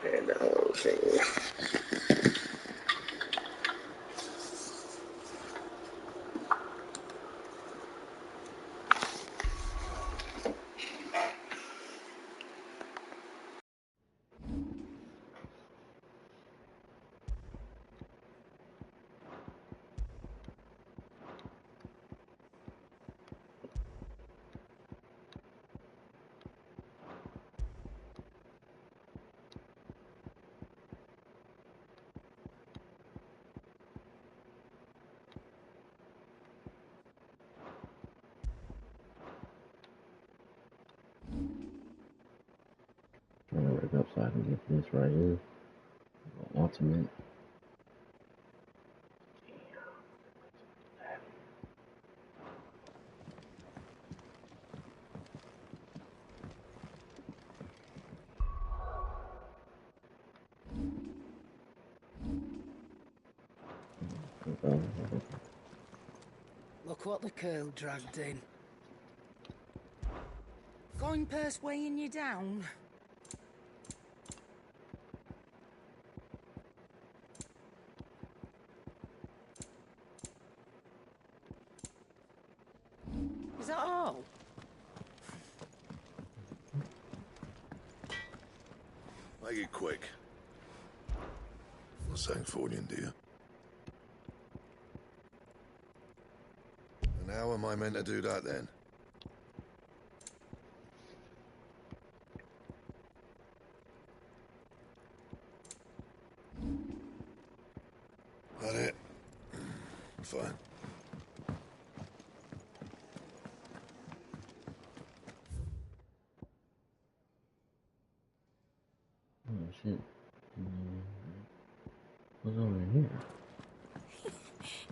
And the whole thing. Trying to work up so I can get this right here. Ultimate. Look what the curl dragged in. Going purse weighing you down? Is that all? Make it quick. Not saying fortune, do you? And how am I meant to do that then? That it? Fine. Oh shit. What's over here?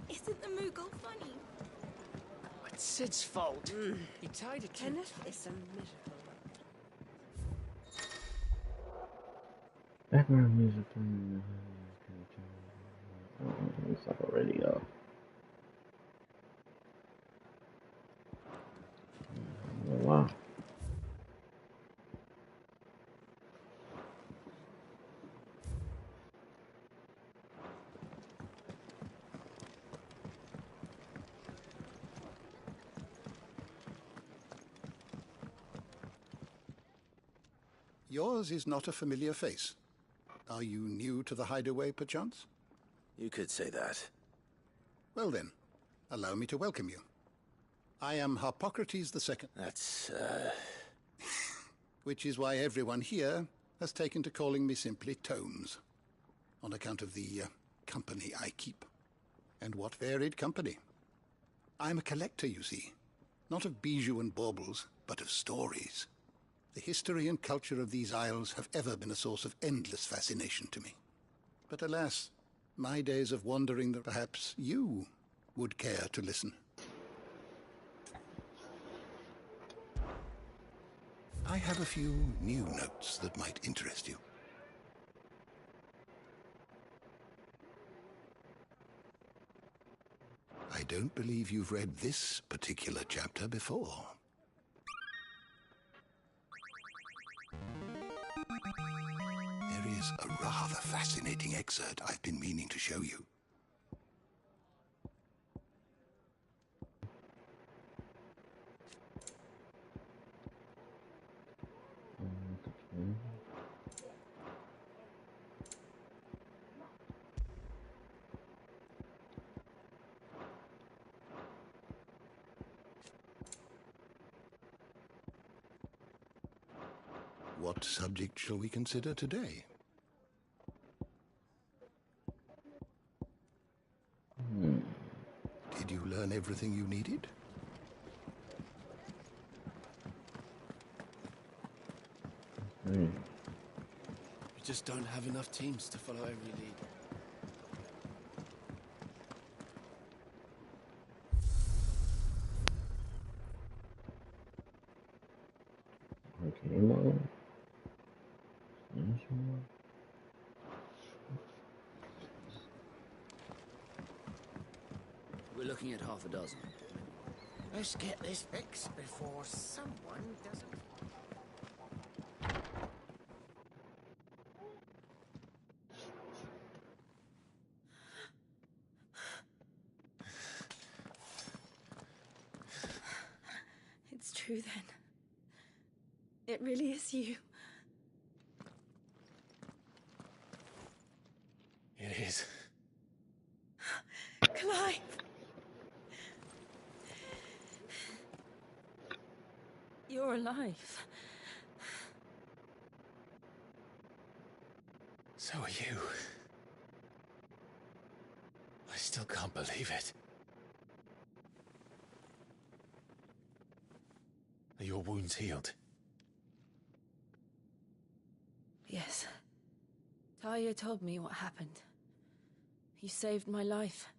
Isn't the Moogle funny? It's Sid's fault. He tied it to... Kenneth is a miserable. Background music from it's like a radio. Oh, wow. Yours is not a familiar face. Are you new to the hideaway, perchance? You could say that. Well then, allow me to welcome you. I am Harpocrates II. That's, Which is why everyone here has taken to calling me simply Tomes, on account of the company I keep. And what varied company. I'm a collector, you see, not of bijou and baubles, but of stories. The history and culture of these isles have ever been a source of endless fascination to me. But alas, my days of wandering that perhaps you would care to listen. I have a few new notes that might interest you. I don't believe you've read this particular chapter before. There is a rather fascinating excerpt I've been meaning to show you. What subject shall we consider today? Did you learn everything you needed? We just don't have enough teams to follow every lead. Okay, Mom. We're looking at half a dozen. Let's get this fixed before someone doesn't... true then. It really is you. It is. Clive! You're alive. So are you. I still can't believe it. Are your wounds healed? Yes. Talia told me what happened. You saved my life.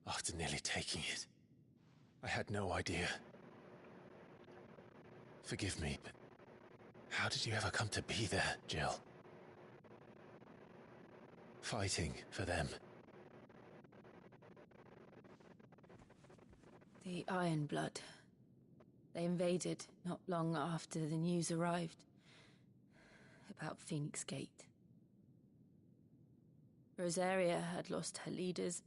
After nearly taking it, I had no idea. Forgive me, but how did you ever come to be there, Jill? Fighting for them. The Iron Blood. They invaded not long after the news arrived about Phoenix Gate. Rosaria had lost her leaders.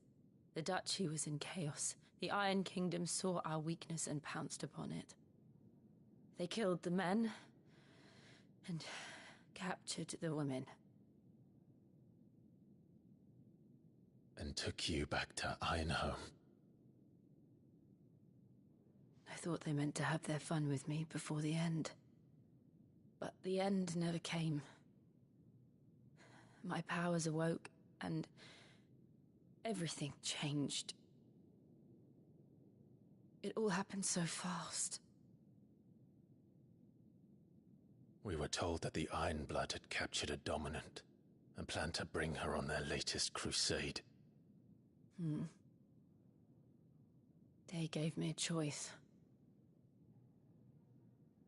The Duchy was in chaos. The Iron Kingdom saw our weakness and pounced upon it. They killed the men and captured the women. And took you back to Ironhome. I thought they meant to have their fun with me before the end. But the end never came. My powers awoke, and everything changed. It all happened so fast. We were told that the Iron Blood had captured a dominant and planned to bring her on their latest crusade. They gave me a choice.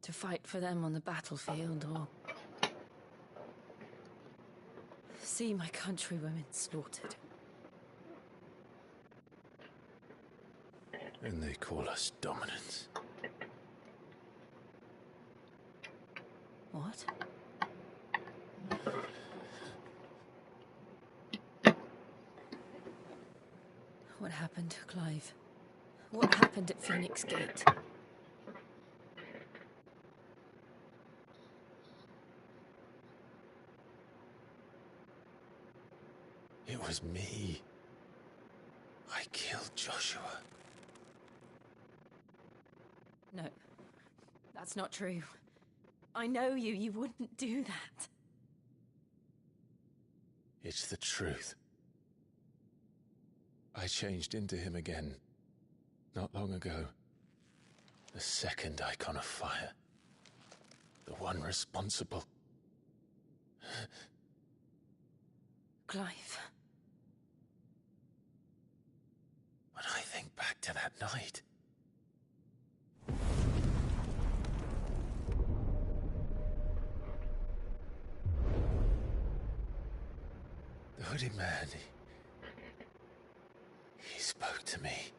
To fight for them on the battlefield, or see my countrywomen slaughtered. And they call us dominants. What? What happened, Clive? What happened at Phoenix Gate? It was me. I killed Joshua. No, that's not true. I know you. You wouldn't do that. It's the truth. I changed into him again, not long ago. The second icon of fire. The one responsible. Clive. When I think back to that night... The hooded man, he spoke to me.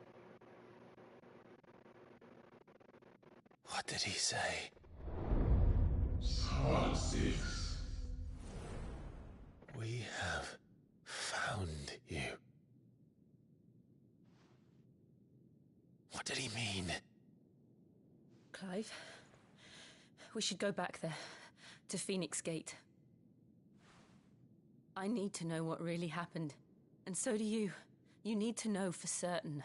What did he say? We have found you. What did he mean? Clive, we should go back there, to Phoenix Gate. I need to know what really happened, and so do you. You need to know for certain.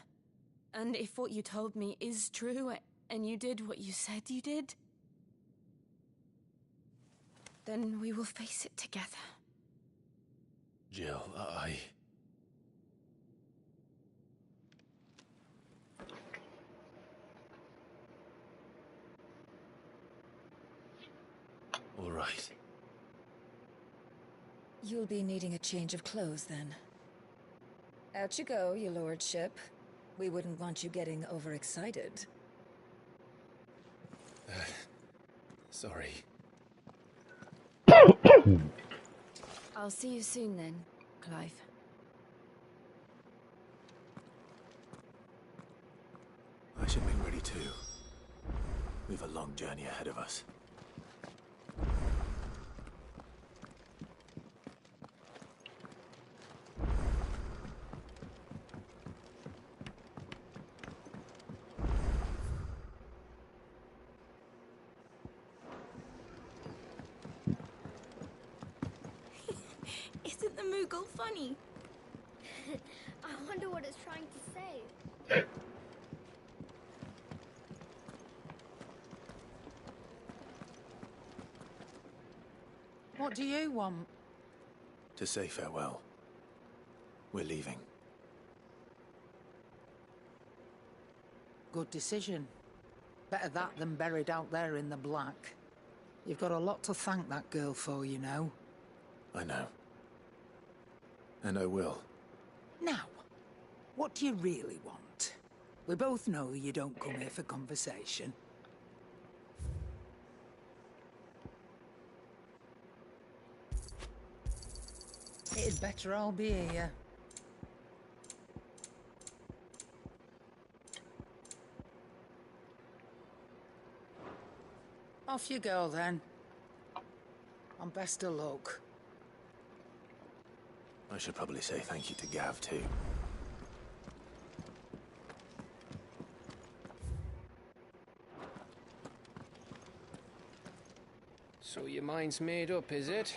And if what you told me is true, and you did what you said you did, then we will face it together. Jill, All right. You'll be needing a change of clothes, then. Out you go, your lordship. We wouldn't want you getting overexcited. Sorry. I'll see you soon then, Clive. I should be ready too. We've a long journey ahead of us. Google funny. I wonder what it's trying to say. What do you want? To say farewell. We're leaving. Good decision. Better that than buried out there in the black. You've got a lot to thank that girl for, you know. I know. And I will. Now, what do you really want? We both know you don't come here for conversation. It'd better all be here. Off you go, then. And best of luck. I should probably say thank you to Gav, too. So your mind's made up, is it?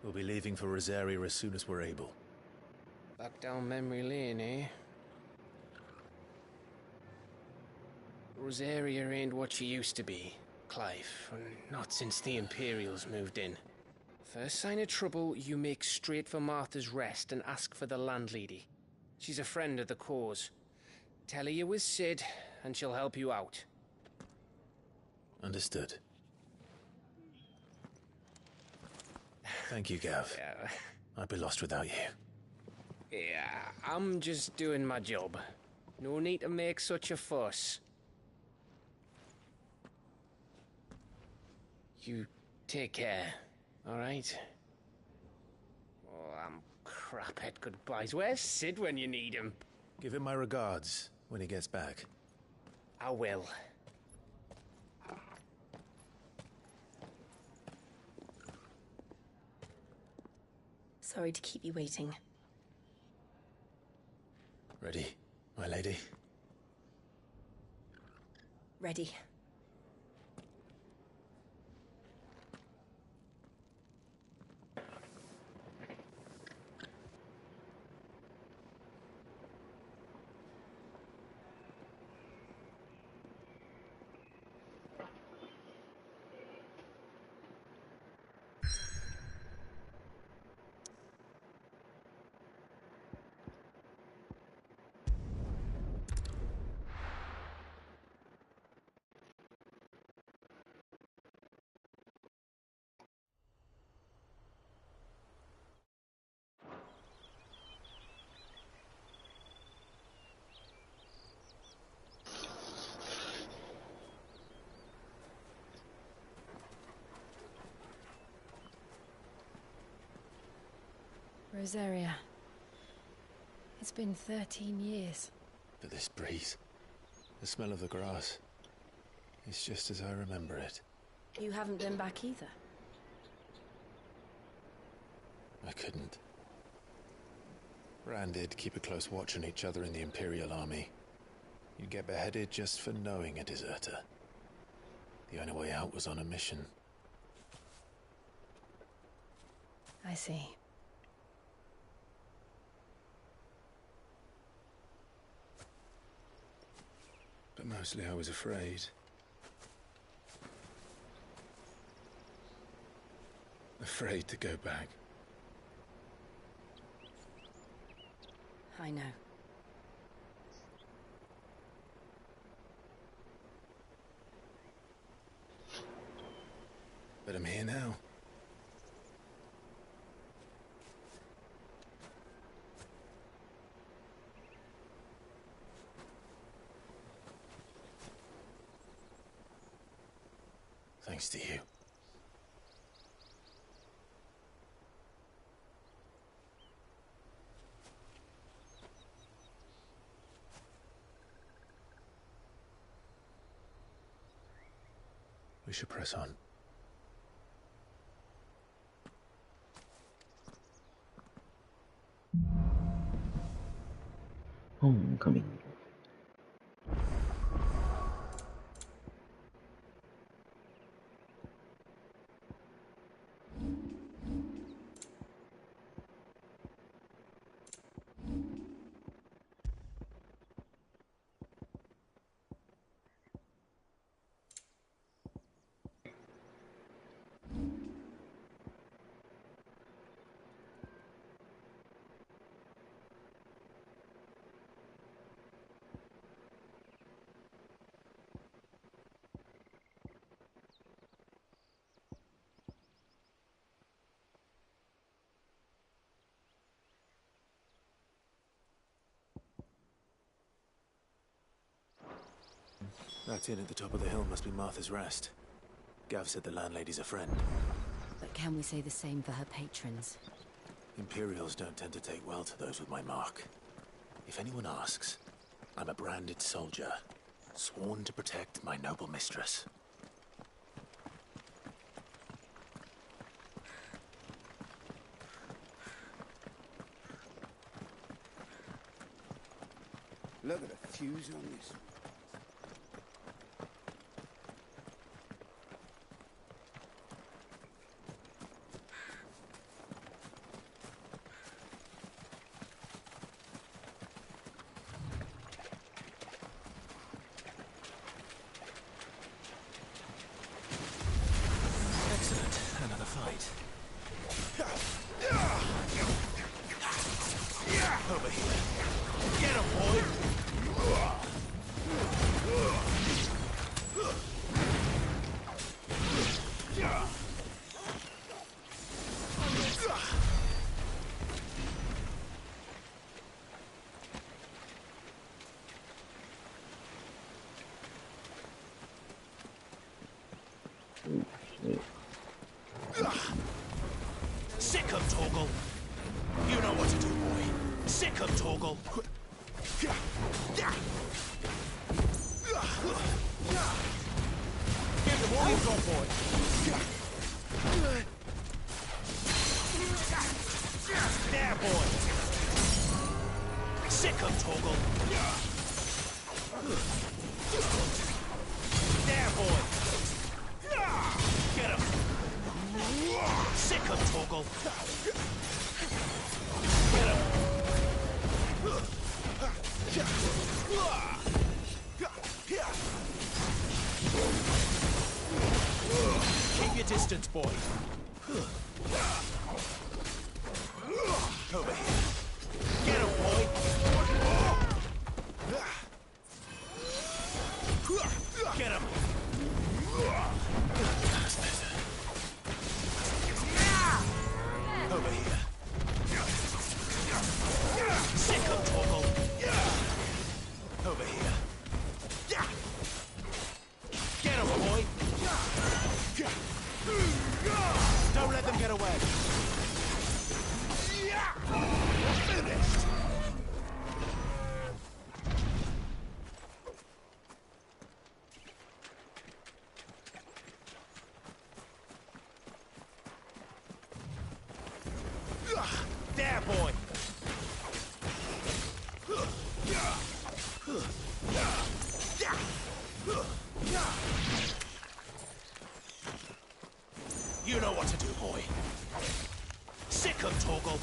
We'll be leaving for Rosaria as soon as we're able. Back down memory lane, eh? Rosaria ain't what she used to be, Clive. Not since the Imperials moved in. First sign of trouble, you make straight for Martha's Rest and ask for the landlady. She's a friend of the cause. Tell her you was Sid, and she'll help you out. Understood. Thank you, Gav. Yeah. I'd be lost without you. Yeah, I'm just doing my job. No need to make such a fuss. You take care, alright? Oh, I'm crap at goodbyes. Where's Sid when you need him? Give him my regards when he gets back. I will. Sorry to keep you waiting. Ready, my lady? Ready. Rosaria. It's been 13 years. But this breeze, the smell of the grass, it's just as I remember it. You haven't been back either. I couldn't. Rand did keep a close watch on each other in the Imperial Army. You'd get beheaded just for knowing a deserter. The only way out was on a mission. I see. But mostly I was afraid. Afraid to go back. I know. But I'm here now. Thanks to you. We should press on. Homecoming. That inn at the top of the hill must be Martha's Rest. Gav said the landlady's a friend. But can we say the same for her patrons? Imperials don't tend to take well to those with my mark. If anyone asks, I'm a branded soldier, sworn to protect my noble mistress. Look at the fuse on this. Excellent. Another fight. Over here. Get him, boy! Sick of Torgal! You know what to do, boy. Sick of Torgal! Give the warriors on, boy! There, boy! Sick of Torgal! There, boy! Get him! Sick of Torgal! Get him! Keep your distance, boy. Over here. Get him, boy! Get him! Over here. Sick of Torgal! Over here. Get him, boy! Don't let them get away! Finished! There, boy! You know what to do, boy. Sick of Torgal.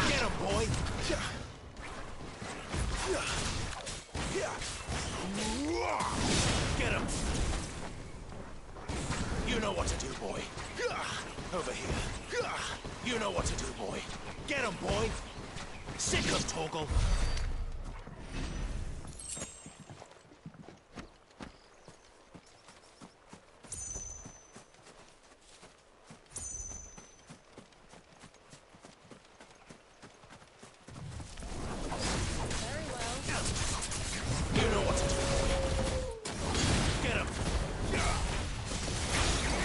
Get him, boy. Get him. You know what to do, boy. Over here. You know what to do, boy. Get him, boy. Sick of Torgal. Very well. You know what to do, boy. Get him.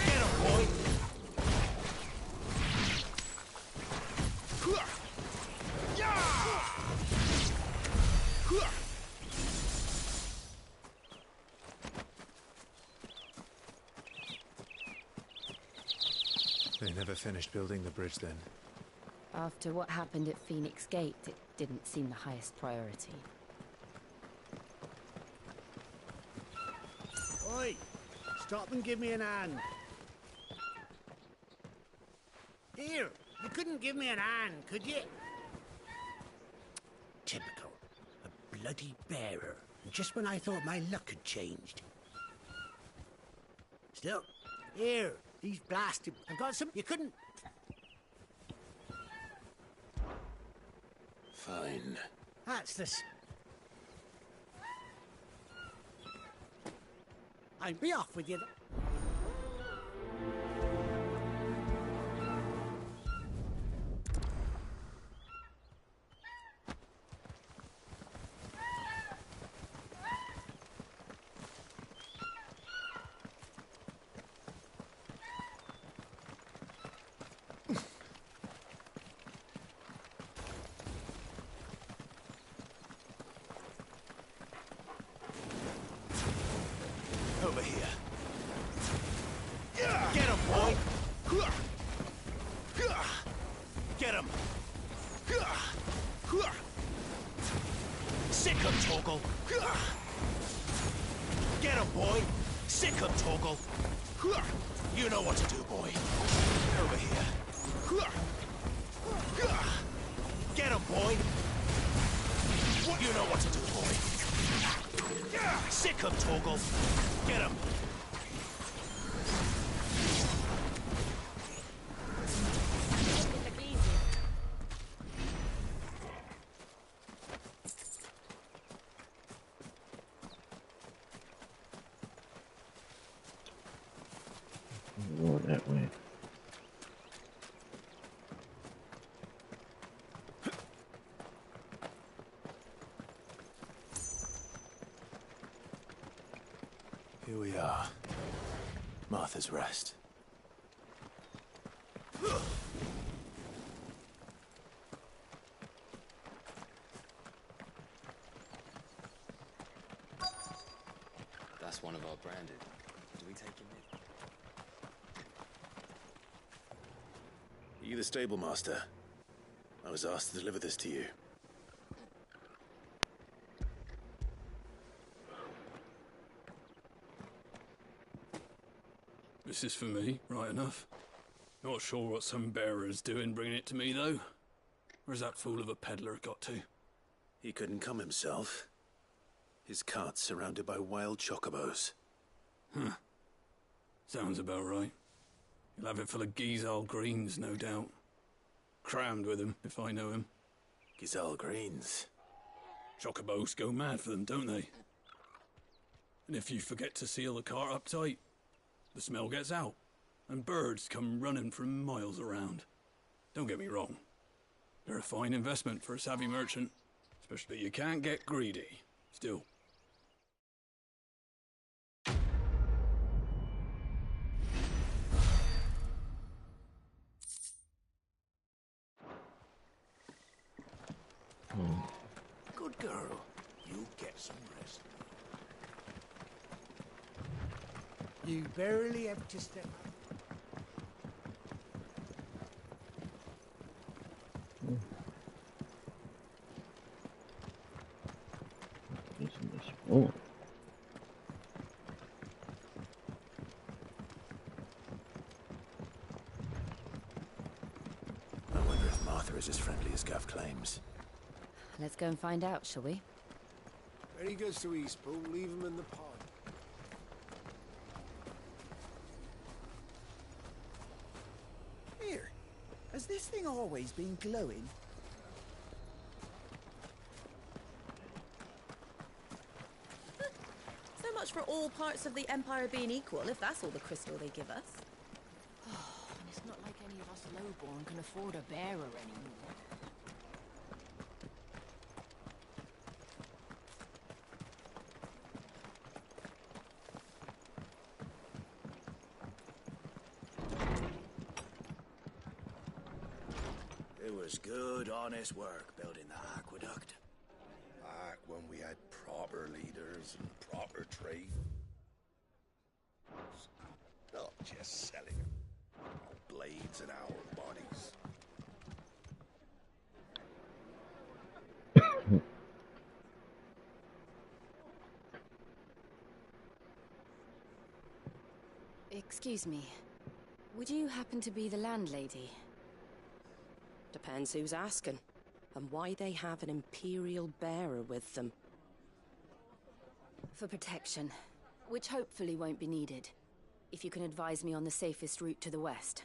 Get him, boy. They never finished building the bridge then. After what happened at Phoenix Gate, it didn't seem the highest priority. Oi! Stop and give me an hand. Here, you couldn't give me an hand, could you? Typical. A bloody bearer. Just when I thought my luck had changed. Still, here, these blasted... I've got some... You couldn't... Fine. That's the... I'd be off with you. Over here. Get him, boy! Get him! Sick him, Torgal! Get him, boy! Sick him, Torgal! You know what to do, boy. Over here. Get him, boy! You know what to do, boy. Sick him, Torgal! Get him! Go that way. Here we are. Martha's Rest. That's one of our branded. Do we take him in? Are you the stable master? I was asked to deliver this to you. This is for me, right enough. Not sure what some bearer's doing bringing it to me, though. Where's that fool of a peddler got to? He couldn't come himself. His cart's surrounded by wild chocobos. Huh. Sounds about right. He'll have it full of Gizal greens, no doubt. Crammed with him, if I know him. Gizal greens? Chocobos go mad for them, don't they? And if you forget to seal the cart up tight, the smell gets out, and birds come running from miles around. Don't get me wrong. They're a fine investment for a savvy merchant, especially you can't get greedy. Still. Good girl. You get some rest. You barely have to step up. Oh. I wonder if Martha is as friendly as Gav claims. Let's go and find out, shall we? When he goes to Eastpool, leave him in the pod. Here, has this thing always been glowing? So much for all parts of the Empire being equal, if that's all the crystal they give us. Oh, and it's not like any of us lowborn can afford a bearer anymore. It was good, honest work building the aqueduct. Back when we had proper leaders and proper trade. Not just selling our blades and our bodies. Excuse me. Would you happen to be the landlady? Depends who's asking, and why they have an Imperial bearer with them. For protection, which hopefully won't be needed. If you can advise me on the safest route to the west.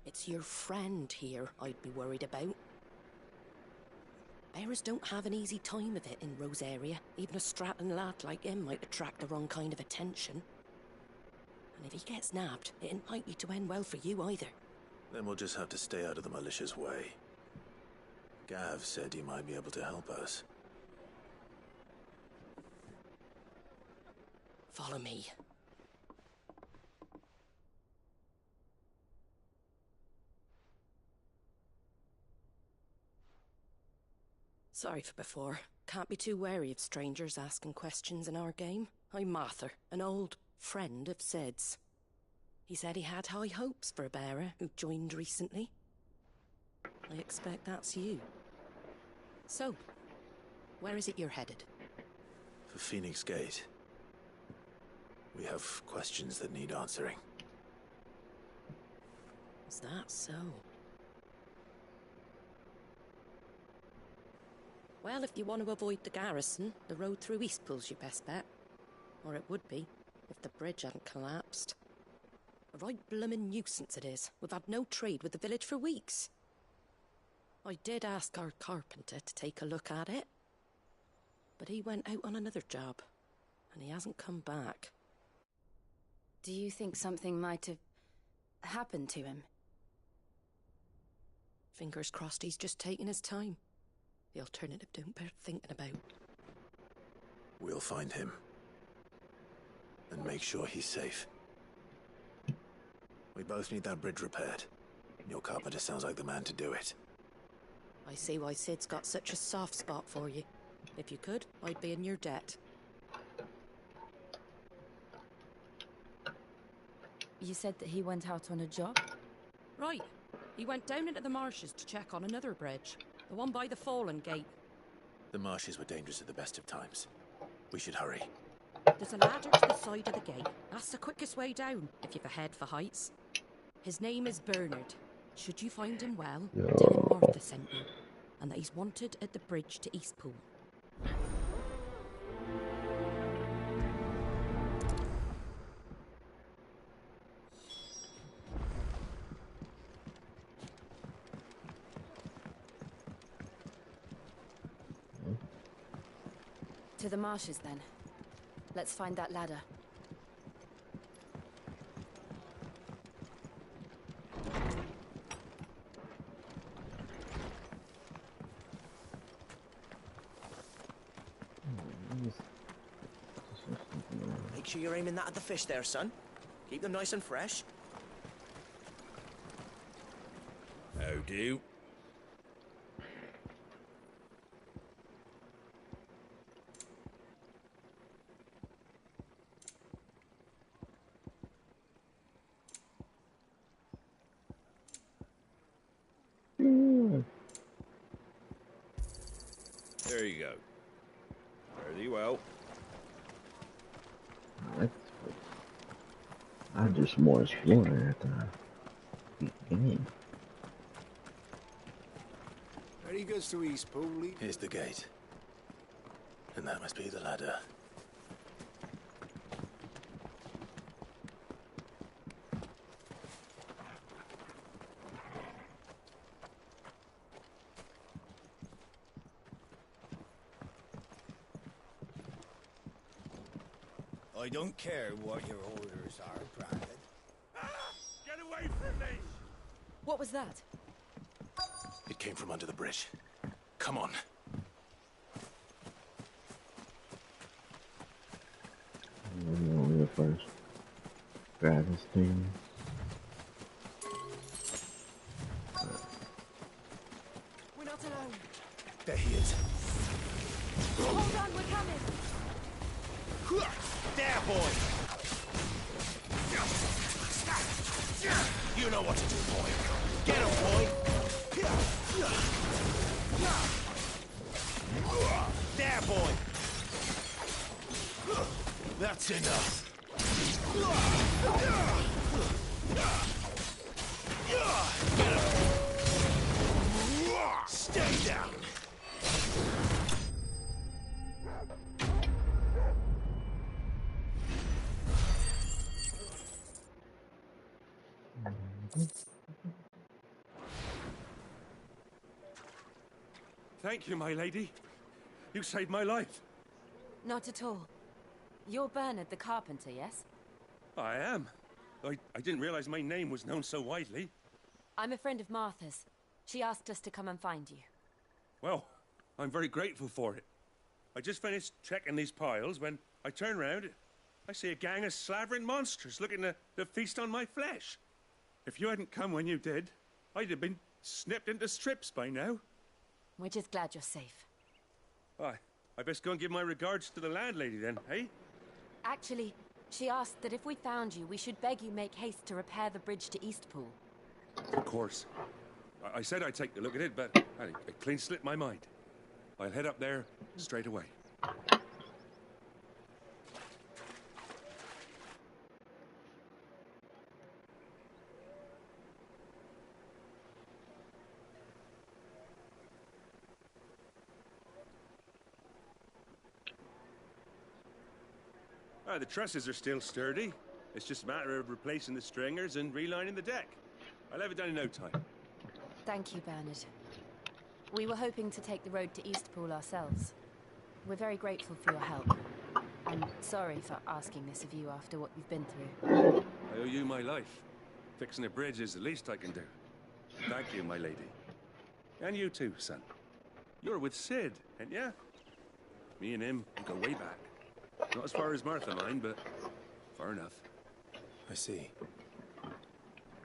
It's your friend here I'd be worried about. Bearers don't have an easy time of it in Rose area. Even a strapping lad like him might attract the wrong kind of attention. And if he gets nabbed, it ain't likely to end well for you either. Then we'll just have to stay out of the malicious way. Gav said he might be able to help us. Follow me. Sorry for before. Can't be too wary of strangers asking questions in our game. I'm Martha, an old friend of Sid's. He said he had high hopes for a bearer who joined recently. I expect that's you. So, where is it you're headed? For Phoenix Gate. We have questions that need answering. Is that so? Well, if you want to avoid the garrison, the road through Eastpool's your best bet. Or it would be, if the bridge hadn't collapsed. A right bloomin' nuisance it is. We've had no trade with the village for weeks. I did ask our carpenter to take a look at it. But he went out on another job, and he hasn't come back. Do you think something might have happened to him? Fingers crossed he's just taking his time. The alternative don't bear thinking about. We'll find him. And make sure he's safe. We both need that bridge repaired. Your carpenter sounds like the man to do it. I see why Sid's got such a soft spot for you. If you could, I'd be in your debt. You said that he went out on a job? Right. He went down into the marshes to check on another bridge. The one by the Fallen Gate. The marshes were dangerous at the best of times. We should hurry. There's a ladder to the side of the gate. That's the quickest way down, if you've a head for heights. His name is Bernard. Should you find him well, tell him Martha sent you, and that he's wanted at the bridge to Eastpool. To the marshes, then. Let's find that ladder. Make sure you're aiming that at the fish there, son. Keep them nice and fresh. How do? There you go. Very well. I just more exploring at the game. Ready goes to Eastpool. Here's the gate. And that must be the ladder. I don't care what your orders are, Brandon. Get away from me! What was that? It came from under the bridge. Come on. I'm going first. Grab this thing. We're not alone. There he is. Hold on, we're coming. There, boy! You know what to do, boy. Get him, boy! There, boy! That's enough. Get him! Stay down! Thank you, my lady. You saved my life. Not at all. You're Bernard the carpenter, yes? I am. I didn't realize my name was known so widely. I'm a friend of Martha's. She asked us to come and find you. Well, I'm very grateful for it. I just finished checking these piles when I turn round. I see a gang of slavering monsters looking to feast on my flesh. If you hadn't come when you did, I'd have been snipped into strips by now. We're just glad you're safe. I best go and give my regards to the landlady then, eh? Actually, she asked that if we found you, we should beg you make haste to repair the bridge to Eastpool. Of course. I said I'd take a look at it, but it clean slipped my mind. I'll head up there straight away. The trusses are still sturdy. It's just a matter of replacing the stringers and relining the deck. I'll have it done in no time. Thank you, Bernard. We were hoping to take the road to Eastpool ourselves. We're very grateful for your help. I'm sorry for asking this of you after what you've been through. I owe you my life. Fixing a bridge is the least I can do. Thank you, my lady. And you too, son. You're with Sid, ain't ya? Me and him go way back. Not as far as Martha, mind, but far enough. I see.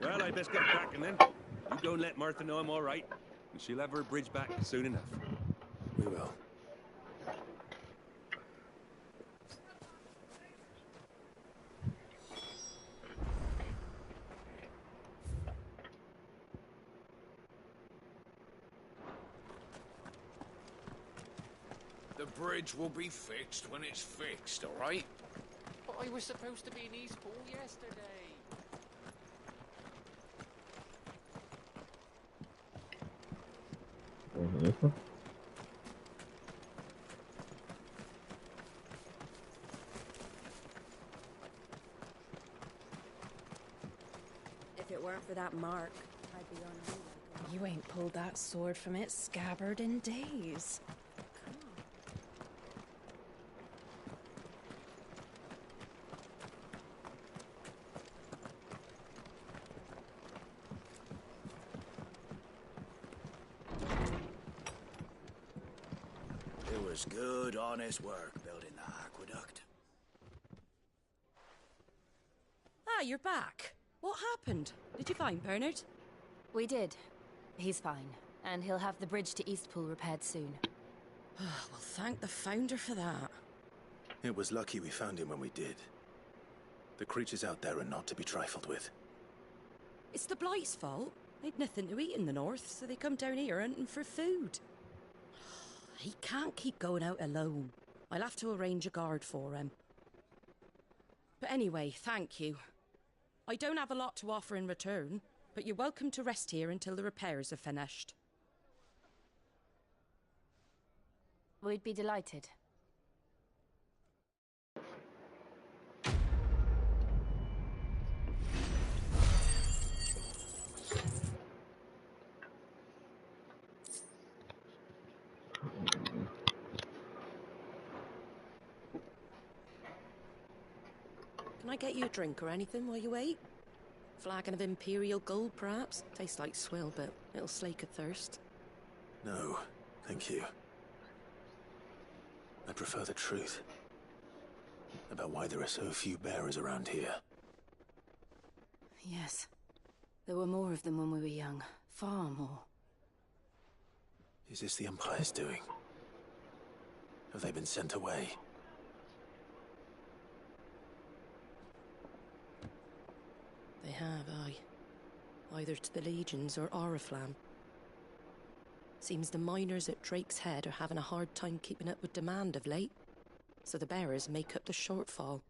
Well, I best get cracking then. You go and let Martha know I'm all right, and she'll have her bridge back soon enough. We will. The bridge will be fixed when it's fixed, all right? But I was supposed to be in Eastpool yesterday. This one? If it weren't for that mark, I'd be on you. You ain't pulled that sword from its scabbard in days. It was good, honest work building that aqueduct. Ah, you're back. What happened? Did you find Bernard? We did. He's fine, and he'll have the bridge to Eastpool repaired soon. Well, thank the Founder for that. It was lucky we found him when we did. The creatures out there are not to be trifled with. It's the Blight's fault. They'd nothing to eat in the north, so they come down here hunting for food. He can't keep going out alone. I'll have to arrange a guard for him. But anyway, thank you. I don't have a lot to offer in return, but you're welcome to rest here until the repairs are finished. We'd be delighted. Can I get you a drink or anything while you wait? Flagon of Imperial Gold, perhaps? Tastes like swill, but it'll slake a thirst. No, thank you. I prefer the truth. About why there are so few bearers around here. Yes. There were more of them when we were young. Far more. Is this the Empire's doing? Have they been sent away? They have, aye. Either to the Legions or Oriflamme. Seems the miners at Drake's Head are having a hard time keeping up with demand of late, so the bearers make up the shortfall.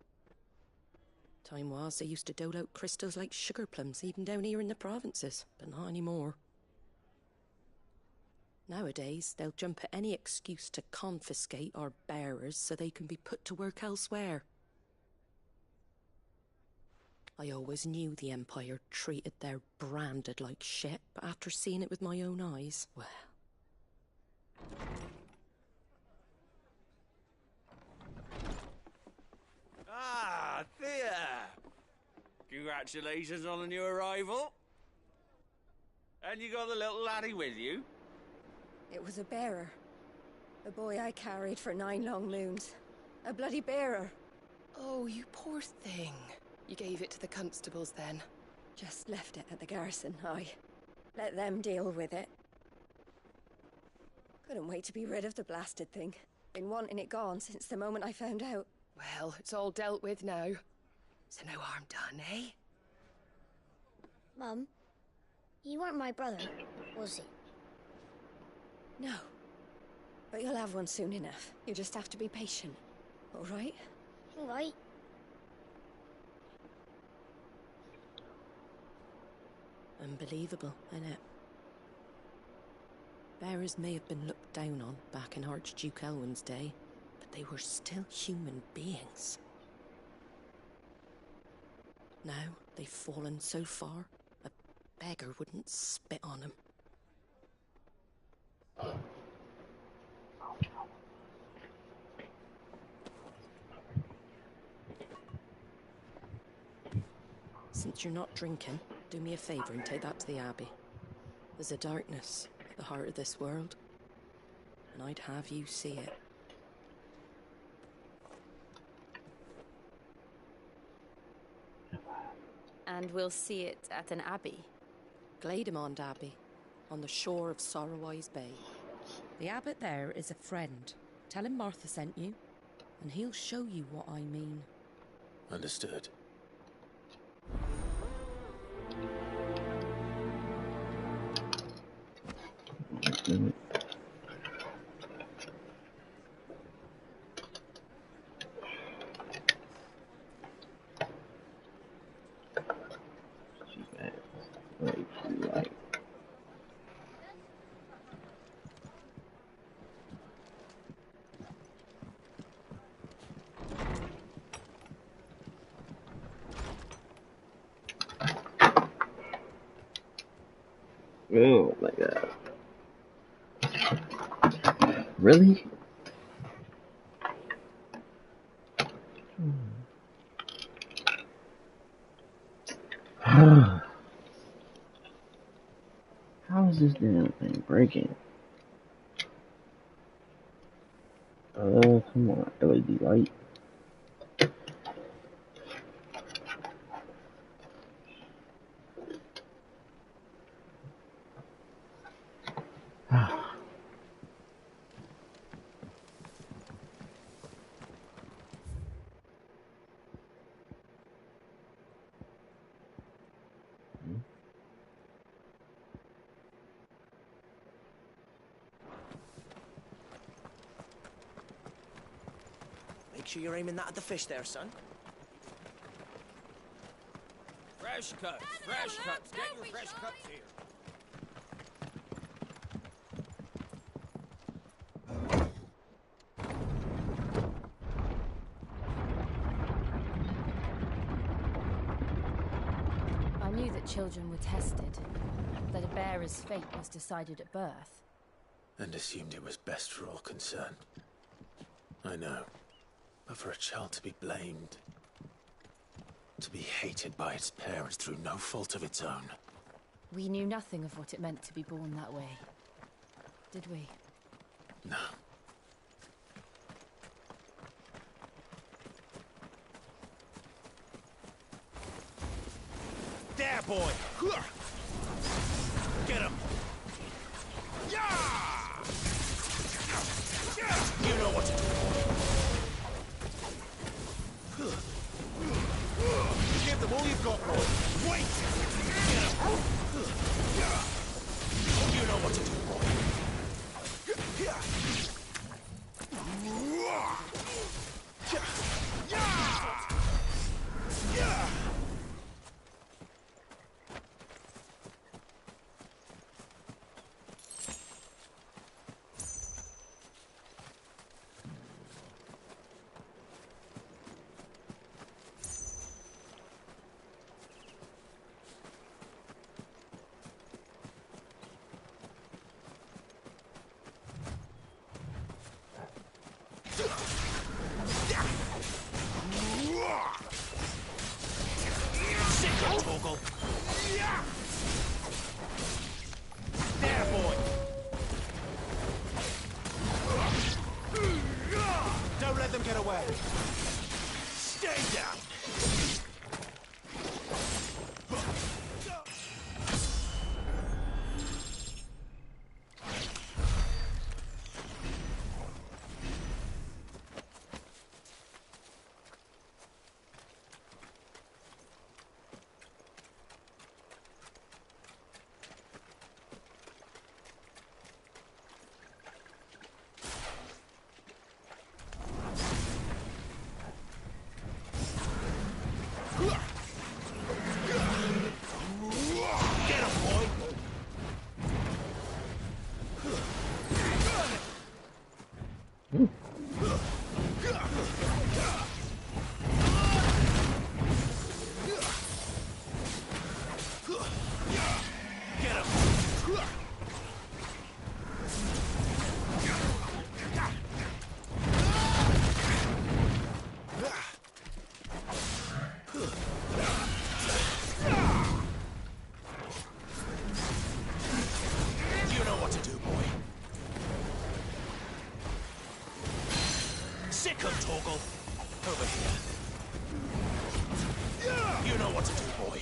Time was they used to dole out crystals like sugar plums even down here in the provinces, but not anymore. Nowadays, they'll jump at any excuse to confiscate our bearers so they can be put to work elsewhere. I always knew the Empire treated their branded like shit, but after seeing it with my own eyes, well... Congratulations on the new arrival. And you got the little laddie with you? It was a bearer. The boy I carried for 9 long moons. A bloody bearer. Oh, you poor thing. You gave it to the constables then? Just left it at the garrison, aye. Let them deal with it. Couldn't wait to be rid of the blasted thing. Been wanting it gone since the moment I found out. Well, it's all dealt with now. So no harm done, eh? Mum, he weren't my brother, was he? No. But you'll have one soon enough. You just have to be patient. All right? All right. Unbelievable, innit? Bearers may have been looked down on back in Archduke Elwin's day, but they were still human beings. Now they've fallen so far, a beggar wouldn't spit on them. Since you're not drinking, do me a favour and take that to the Abbey. There's a darkness at the heart of this world, and I'd have you see it. And we'll see it at an abbey. Glademond Abbey, on the shore of Sorrowwise Bay. The abbot there is a friend. Tell him Martha sent you, and he'll show you what I mean. Understood. Oh my god. Really? How is this damn thing breaking? Come on, LED light. Make sure you're aiming that at the fish there, son. Fresh cuts, fresh cuts. Get your fresh cuts here. I knew that children were tested, that a bearer's fate was decided at birth. And assumed it was best for all concerned. I know. But for a child to be blamed, to be hated by its parents through no fault of its own. We knew nothing of what it meant to be born that way, did we? No. There, boy! Get him! Yeah! You know what to do. Give them all you've got, boy. Wait! Get him! You know what to do, boy. Torgal. There, boy. Don't let them get away. Stay down. Torgal. Over here. You know what to do, boy.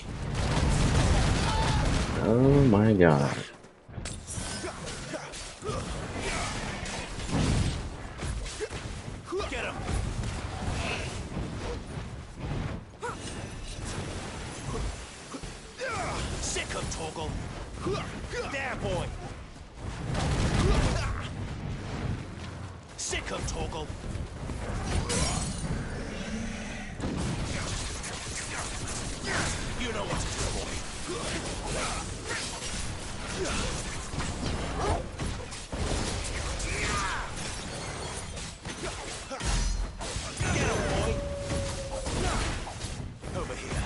Oh my god. Get him. Sick him, Torgal. There, boy. Sick him, Torgal. You know what to do, boy. Get him, boy. Over here.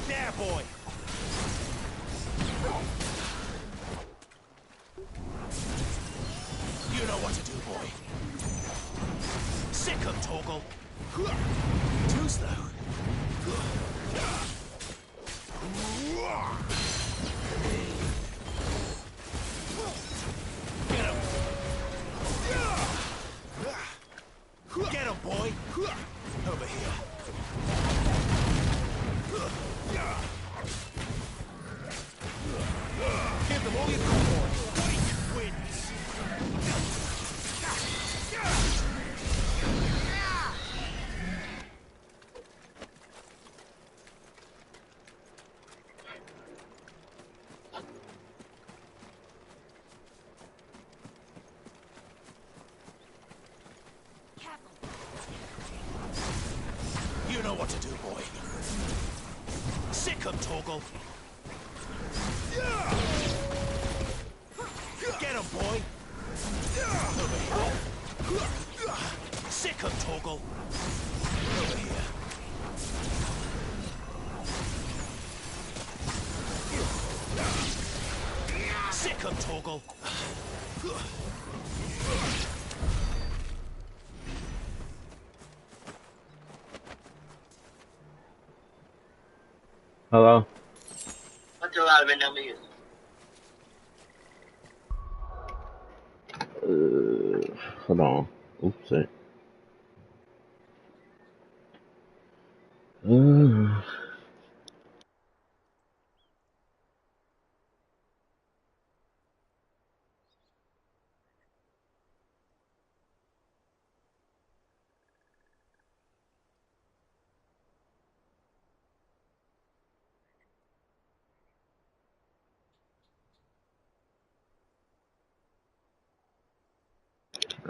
There, boy. You know what to do, boy. Sick him, Torgal. Too slow. Get him. Get him, boy. Over here. Give them all you've got, boy. White wins. You know what to do, boy. Sick him, Torgal. Get him, boy. Over here. Sick him, Torgal. Over here. Sick him, Torgal. Hello? Hold on. Oops.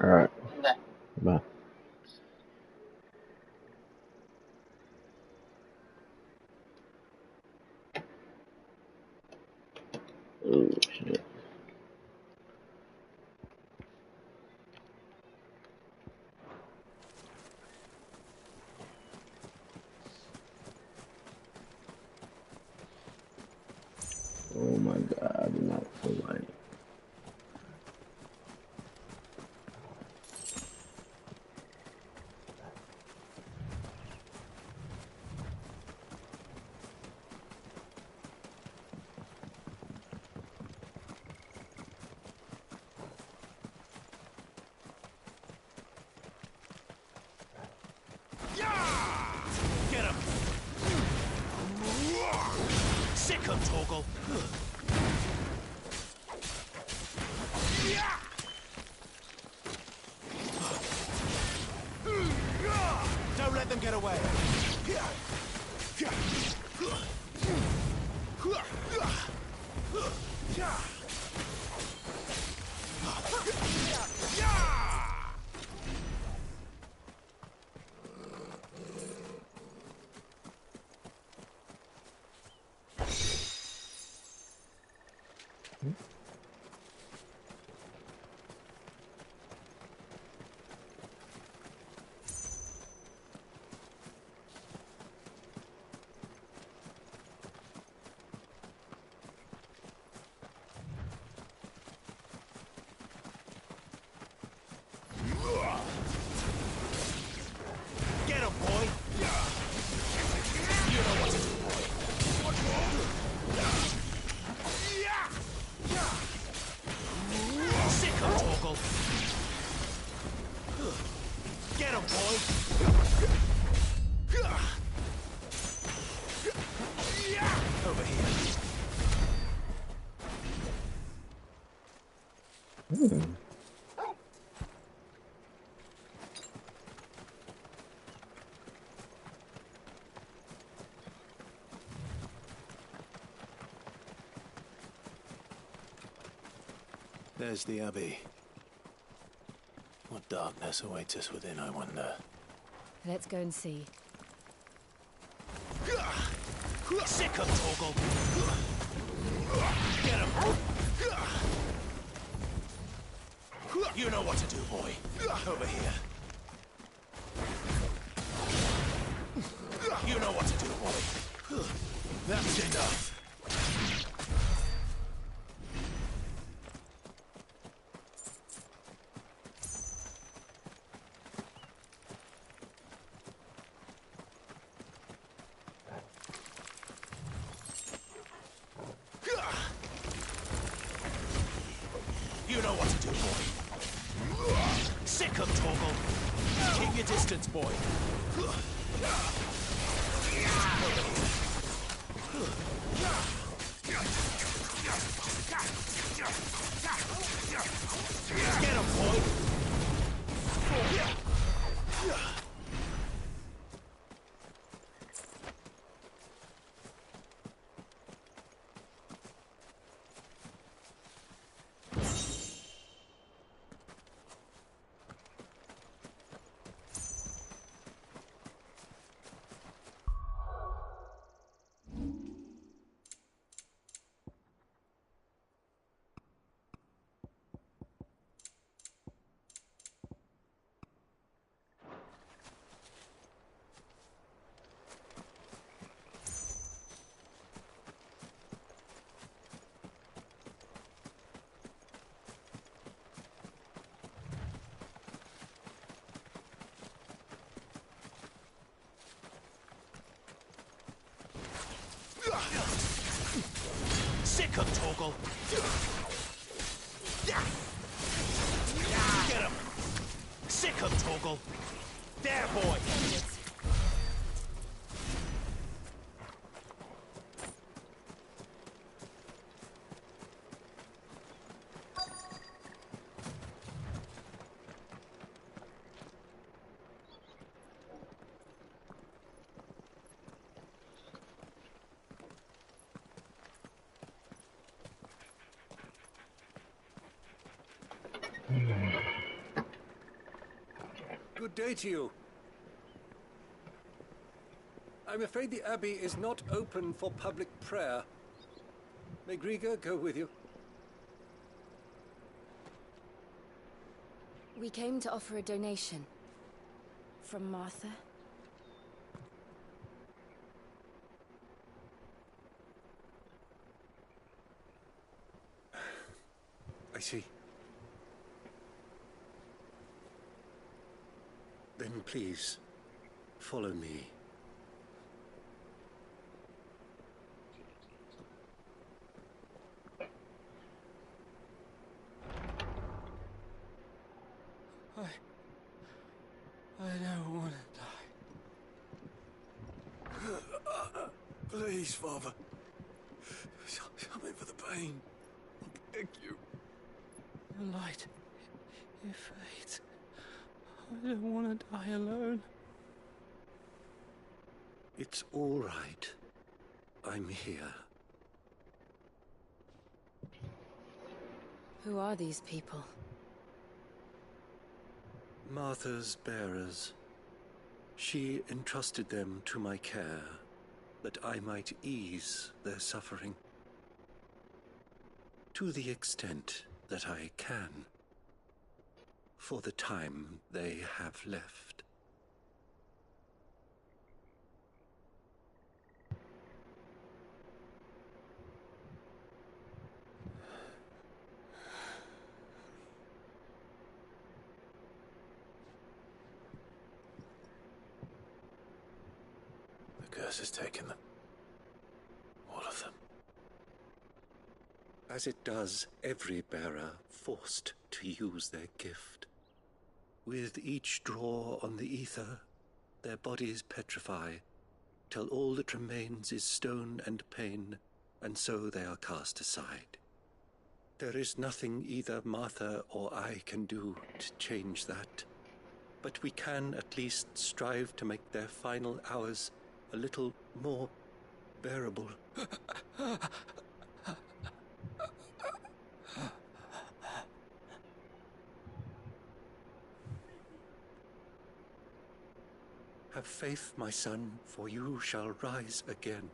Alright. Bye. Oh, shit. Oh my god, I do not feel like Sick 'em, Torgal! Don't let them get away! Get him, boy! You know what to do, boy. Sick him, Torgal! Get him, boy! Over here. There's the Abbey. What darkness awaits us within, I wonder? Let's go and see. Sick him, Torgal! Get him! You know what to do, boy. Over here. You know what to do, boy. That's enough. You know what to do, boy. Sick him, Torgal. Keep your distance, boy. Get him, boy. Sick him, Torgal! Get him! Sick him, Torgal! There, boy! Good day to you. I'm afraid the Abbey is not open for public prayer. May Grieger go with you? We came to offer a donation. From Martha. I see. Then please, follow me. I don't want to die. Please, Father. Rain, I beg you. Your light, it fades. I don't want to die alone. It's all right. I'm here. Who are these people? Martha's bearers. She entrusted them to my care, that I might ease their suffering. To the extent that I can, for the time they have left. The curse has taken them. All of them. As it does every bearer forced to use their gift. With each draw on the ether, their bodies petrify, till all that remains is stone and pain, and so they are cast aside. There is nothing either Martha or I can do to change that, but we can at least strive to make their final hours a little more bearable. Have faith, my son, for you shall rise again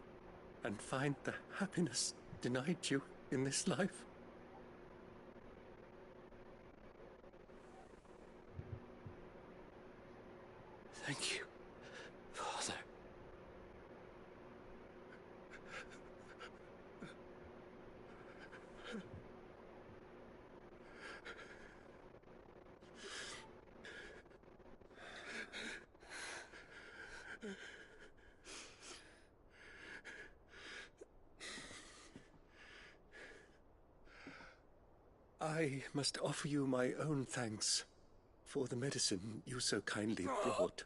and find the happiness denied you in this life. Thank you, Father. I must offer you my own thanks for the medicine you so kindly brought.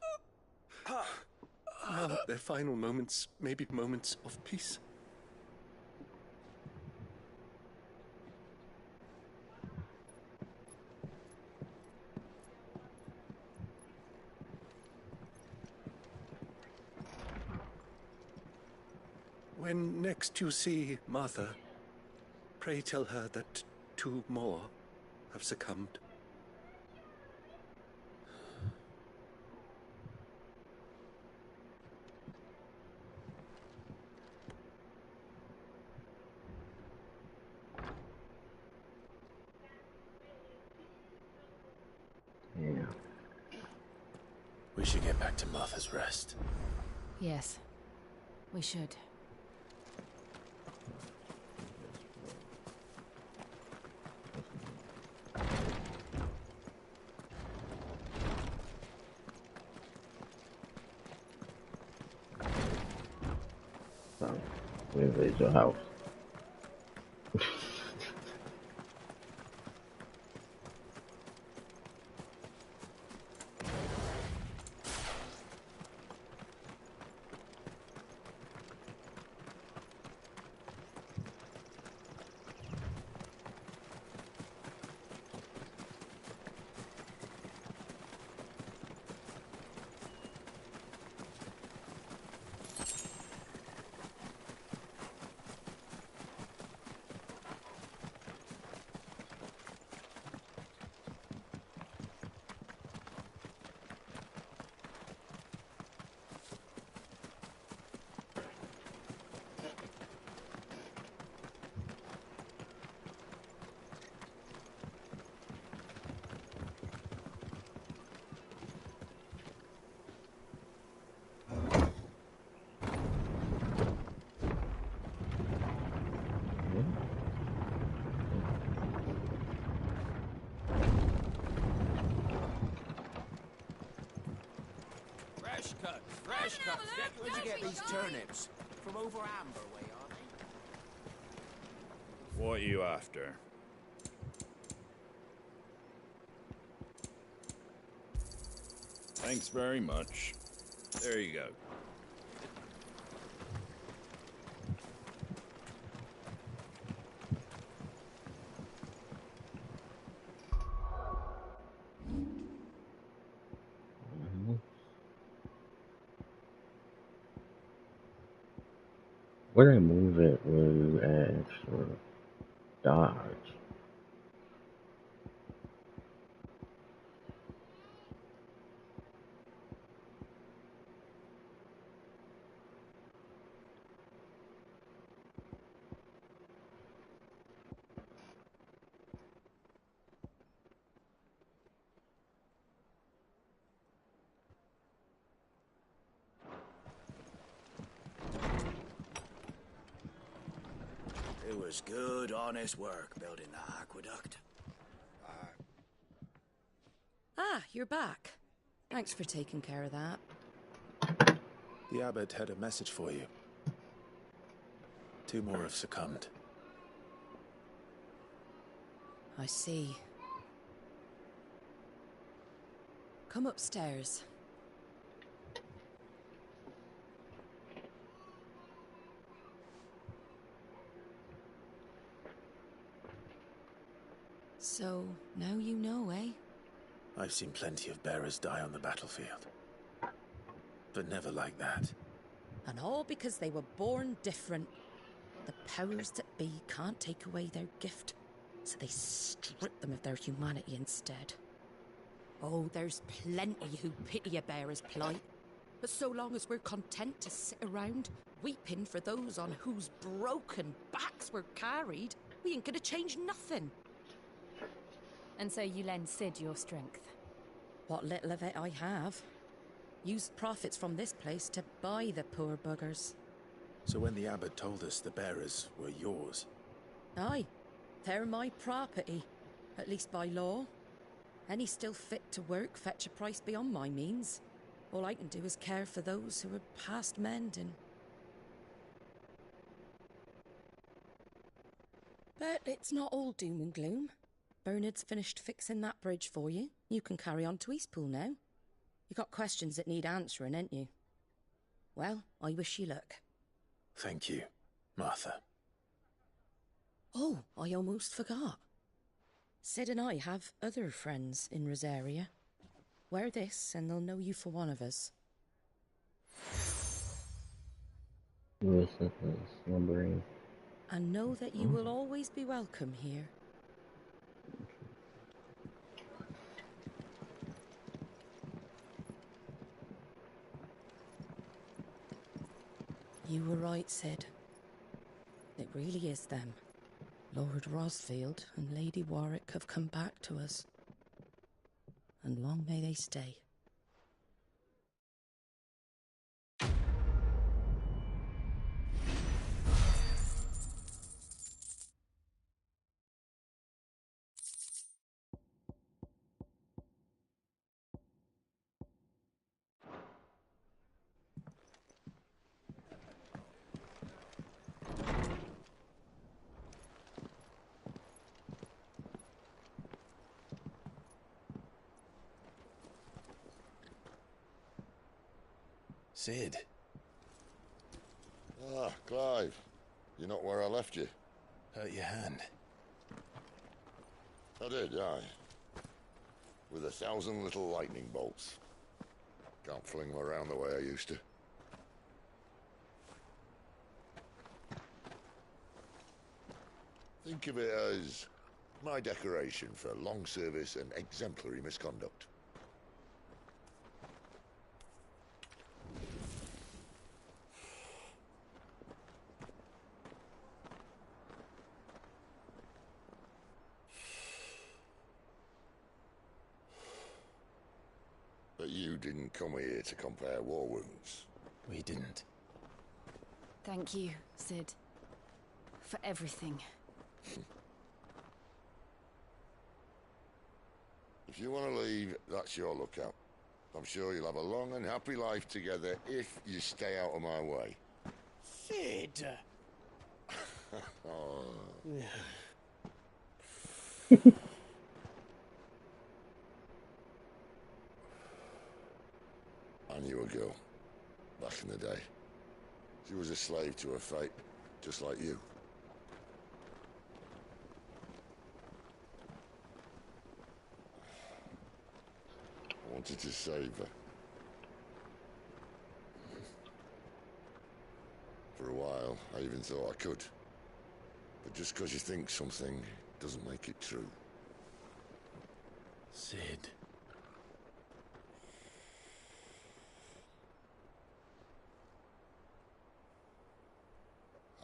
Now their final moments may be moments of peace. When next you see Martha, pray tell her that 2 more have succumbed. Yeah. We should get back to Martha's Rest. Yes, we should. We invade your house. Fresh cuts. Where'd you get these turnips? From over Amber way, are they? What are you after? Thanks very much. There you go. Where they move it will you add extra dodge? It was good, honest work building that aqueduct. Ah, you're back. Thanks for taking care of that. The abbot had a message for you. 2 more have succumbed. I see. Come upstairs. So, now you know, eh? I've seen plenty of bearers die on the battlefield. But never like that. And all because they were born different. The powers that be can't take away their gift, so they strip them of their humanity instead. Oh, there's plenty who pity a bearer's plight. But so long as we're content to sit around, weeping for those on whose broken backs we're carried, we ain't gonna change nothing. And so you lend Sid your strength? What little of it I have. Used profits from this place to buy the poor buggers. So when the abbot told us the bearers were yours... Aye, they're my property, at least by law. Any still fit to work fetch a price beyond my means. All I can do is care for those who are past mending. But it's not all doom and gloom. Bernard's finished fixing that bridge for you. You can carry on to Eastpool now. You got questions that need answering, ain't you? Well, I wish you luck. Thank you, Martha. Oh, I almost forgot. Sid and I have other friends in Rosaria. Wear this and they'll know you for one of us. Listen to slumbering. And know that you will always be welcome here. You were right, Sid. It really is them. Lord Rosfield and Lady Warwick have come back to us. And long may they stay. Sid. Ah, Clive. You're not where I left you. Hurt your hand. I did, aye. With 1,000 little lightning bolts. Can't fling them around the way I used to. Think of it as my decoration for long service and exemplary misconduct. But you didn't come here to compare war wounds. We didn't. Thank you, Sid. For everything. If you want to leave, that's your lookout. I'm sure you'll have a long and happy life together if you stay out of my way. Sid! Oh. I knew a girl, back in the day. She was a slave to her fate, just like you. I wanted to save her. For a while. while, I even thought I could. But just because you think something doesn't make it true. Sid.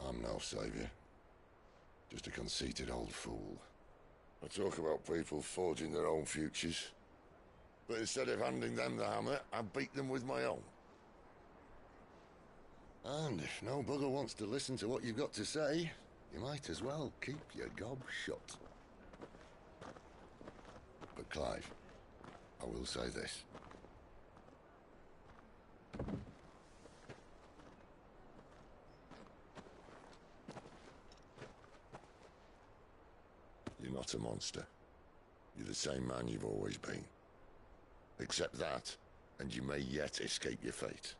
I'm no saviour. Just a conceited old fool. I talk about people forging their own futures. But instead of handing them the hammer, I beat them with my own. And if no bugger wants to listen to what you've got to say, you might as well keep your gob shut. But Clive, I will say this. You're not a monster. You're the same man you've always been. Accept that, and you may yet escape your fate.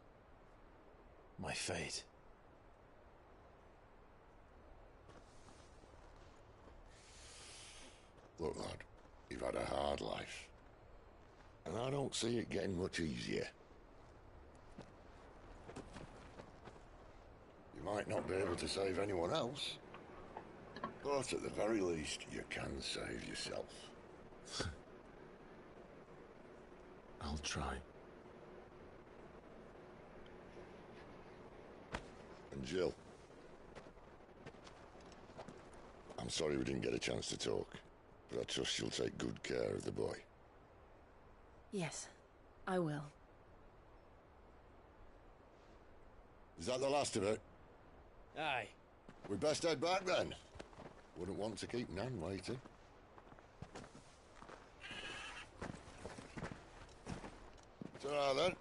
My fate? Look, lad, you've had a hard life. And I don't see it getting much easier. You might not be able to save anyone else, but at the very least, you can save yourself. I'll try. And Jill, I'm sorry we didn't get a chance to talk, but I trust she'll take good care of the boy. Yes, I will. Is that the last of it? Aye. We best head back then. Wouldn't want to keep Nan waiting. Ta-ra then.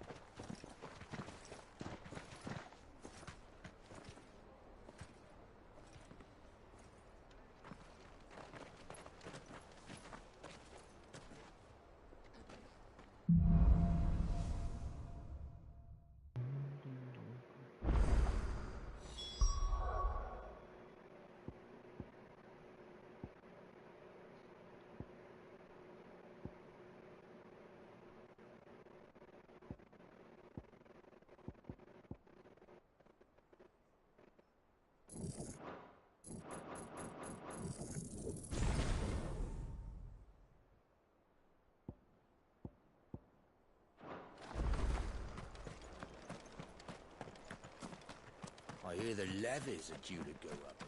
I hear the levies are due to go up.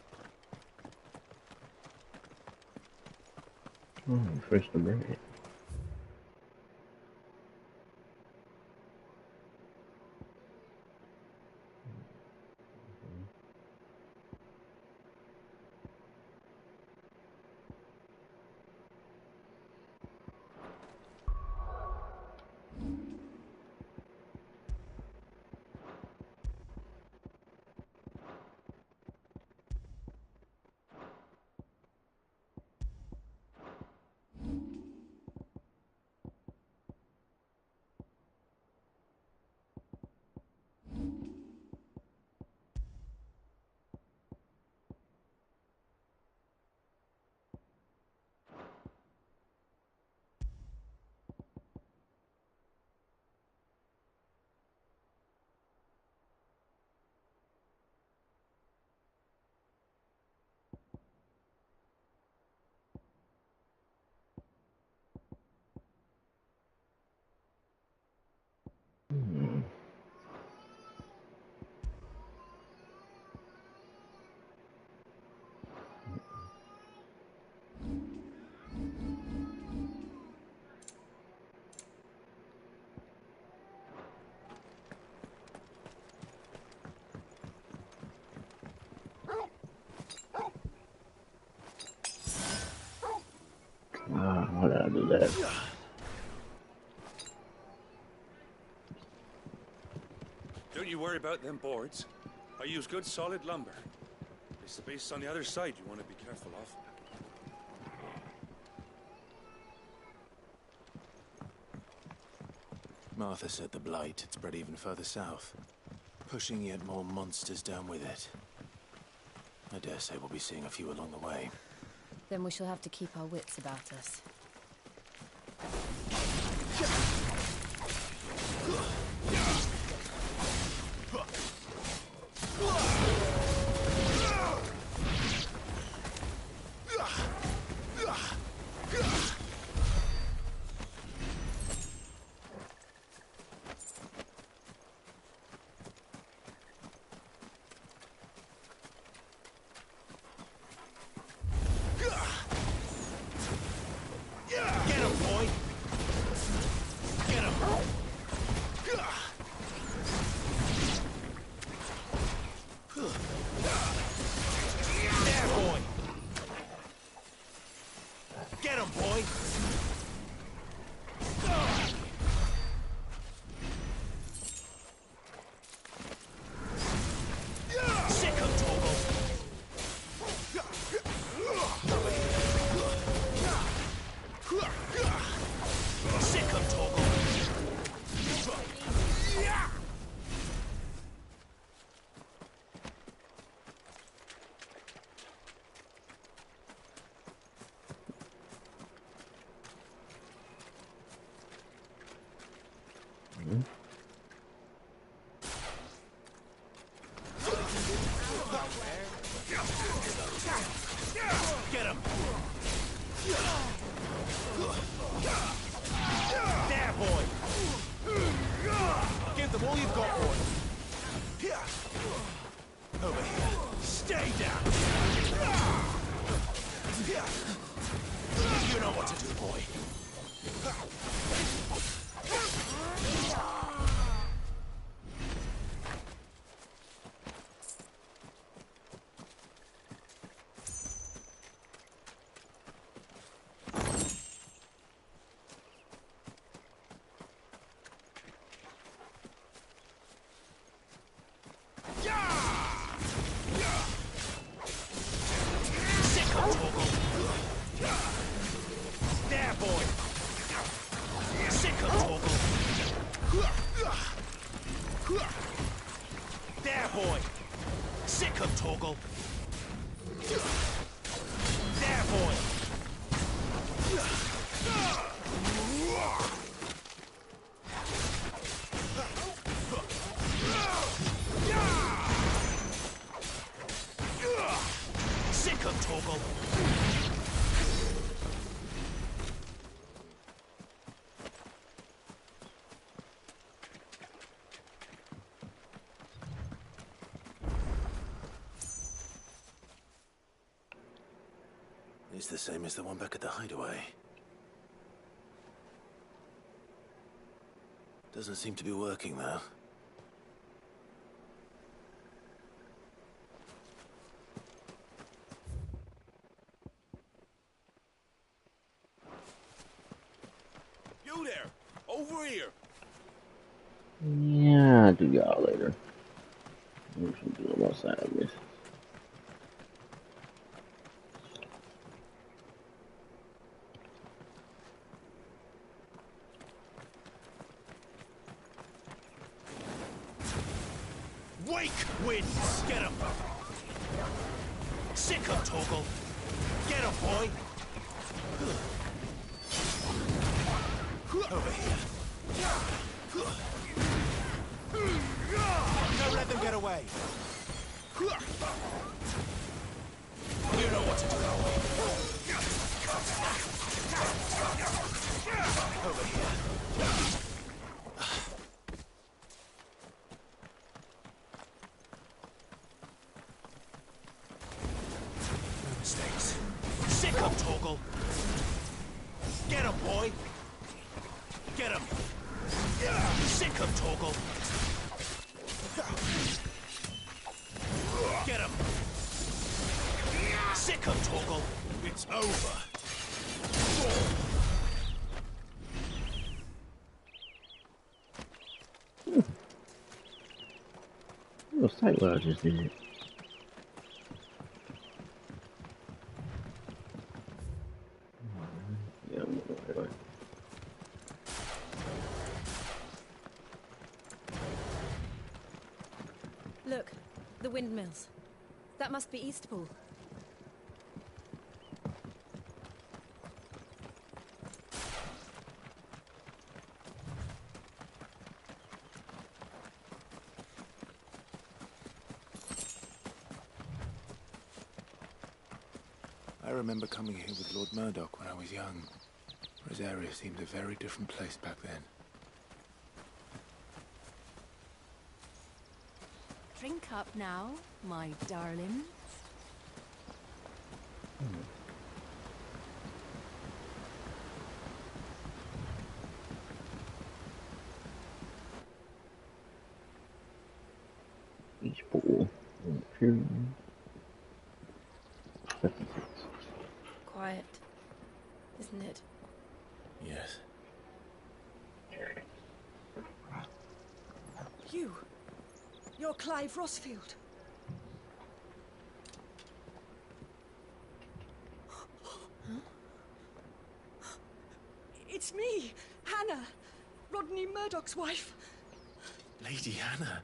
Oh, fresh to bring it. Why did I do that? Don't you worry about them boards. I use good solid lumber. It's the beasts on the other side you want to be careful of. Martha said the blight had spread even further south, pushing yet more monsters down with it. I dare say we'll be seeing a few along the way. Then we shall have to keep our wits about us. them all you've got, boy. Here. Over here. Stay down. Here. You know what to do, boy. It's the same as the one back at the hideaway. Doesn't seem to be working, though. You there! Over here! Yeah, I'll do y'all later. I'm just doing my side missions. Wake winds! Get him! Sick him, Torgal! Get him, boy! Over here. Don't let them get away. You know what to do. Over here. No mistakes. Sick him, Torgal! Get him, boy! Get him! Sick him, Torgal! Get him! Sick him, Torgal! It's over! It was tight what I just did. Yeah, I'm going the right way. Look, the windmills. That must be Eastpool. I remember coming here with Lord Murdoch when I was young. Rosaria seemed a very different place back then. Drink up now, my darling. Each pool. Quiet, isn't it? Yes. You're Clive Rossfield. It's me, Hannah, Rodney Murdoch's wife. Lady Hannah.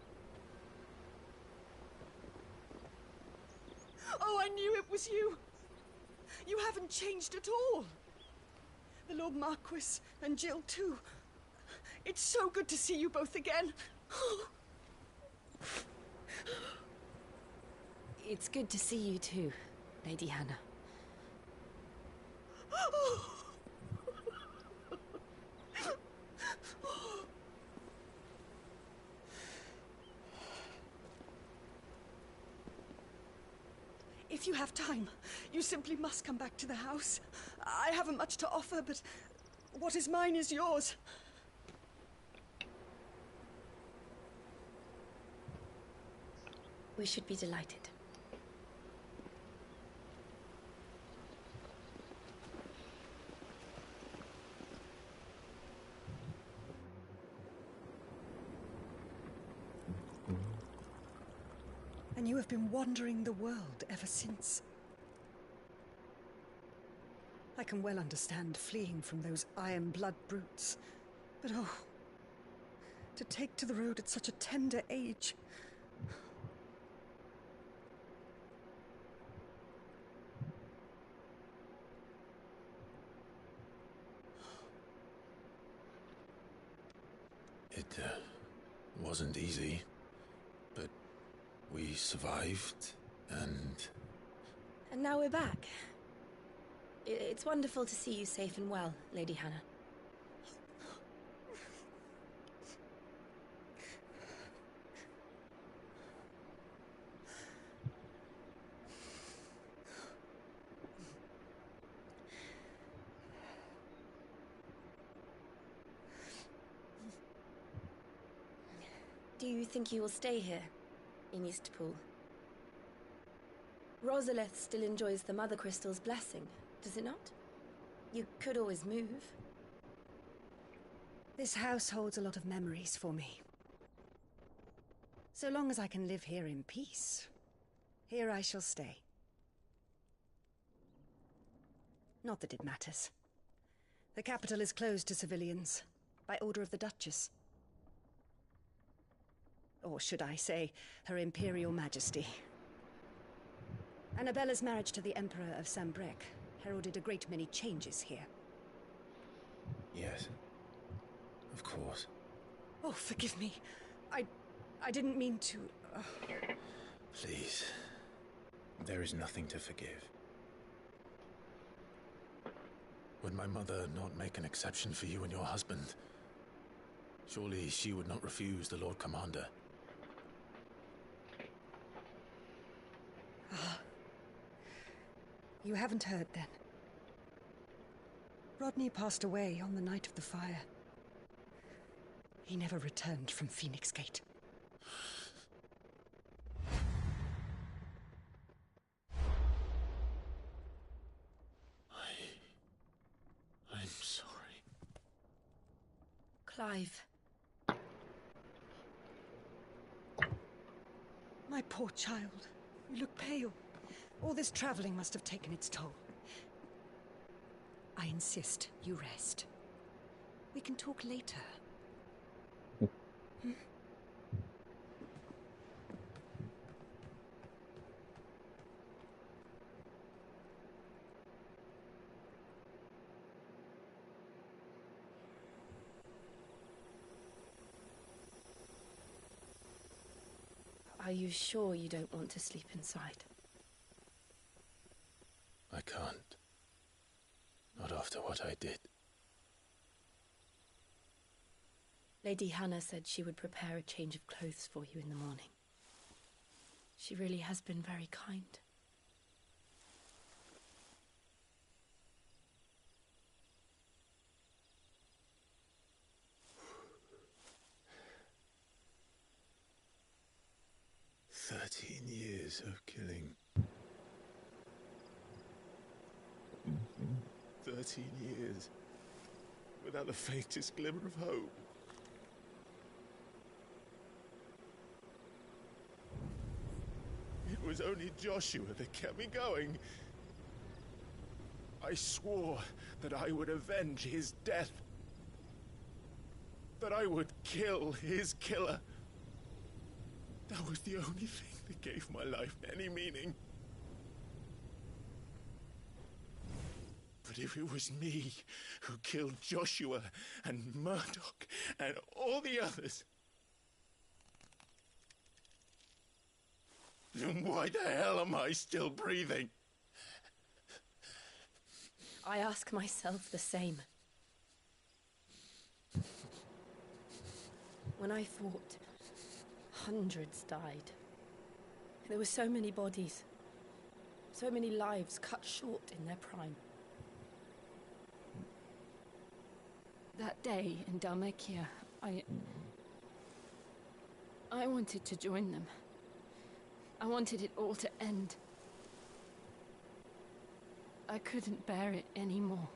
Oh, I knew it was you. You haven't changed at all. The Lord Marquis and Jill too. It's so good to see you both again. It's good to see you too, Lady Hannah. If you have time, you simply must come back to the house. I haven't much to offer, but what is mine is yours. We should be delighted. And you have been wandering the world ever since. I can well understand fleeing from those iron-blood brutes, but oh, to take to the road at such a tender age. It wasn't easy, but we survived, and now we're back. It's wonderful to see you safe and well, Lady Hannah. Do you think you will stay here, in Eastpool? Rosalith still enjoys the Mother Crystal's blessing, does it not? You could always move. This house holds a lot of memories for me. So long as I can live here in peace, here I shall stay. Not that it matters. The capital is closed to civilians, by order of the Duchess. Or should I say, Her Imperial Majesty. Annabella's marriage to the Emperor of Sambrec heralded a great many changes here. yes, of course. Oh, forgive me. I didn't mean to... Please, there is nothing to forgive. Would my mother not make an exception for you and your husband? Surely she would not refuse the Lord Commander. Ah. You haven't heard, then. Rodney passed away on the night of the fire. He never returned from Phoenix Gate. I'm sorry. Clive. My poor child. You look pale. All this traveling must have taken its toll. I insist you rest. We can talk later. Hmm? Are you sure you don't want to sleep inside? I can't. Not after what I did. Lady Hannah said she would prepare a change of clothes for you in the morning. She really has been very kind. Years of killing. 13 years without the faintest glimmer of hope. It was only Joshua that kept me going. I swore that I would avenge his death. That I would kill his killer. That was the only thing that gave my life any meaning. But if it was me who killed Joshua and Murdoch and all the others, then why the hell am I still breathing? I ask myself the same. When I fought, hundreds died. There were so many bodies. So many lives cut short in their prime. That day in Dalmacia, I wanted to join them. I wanted it all to end. I couldn't bear it anymore.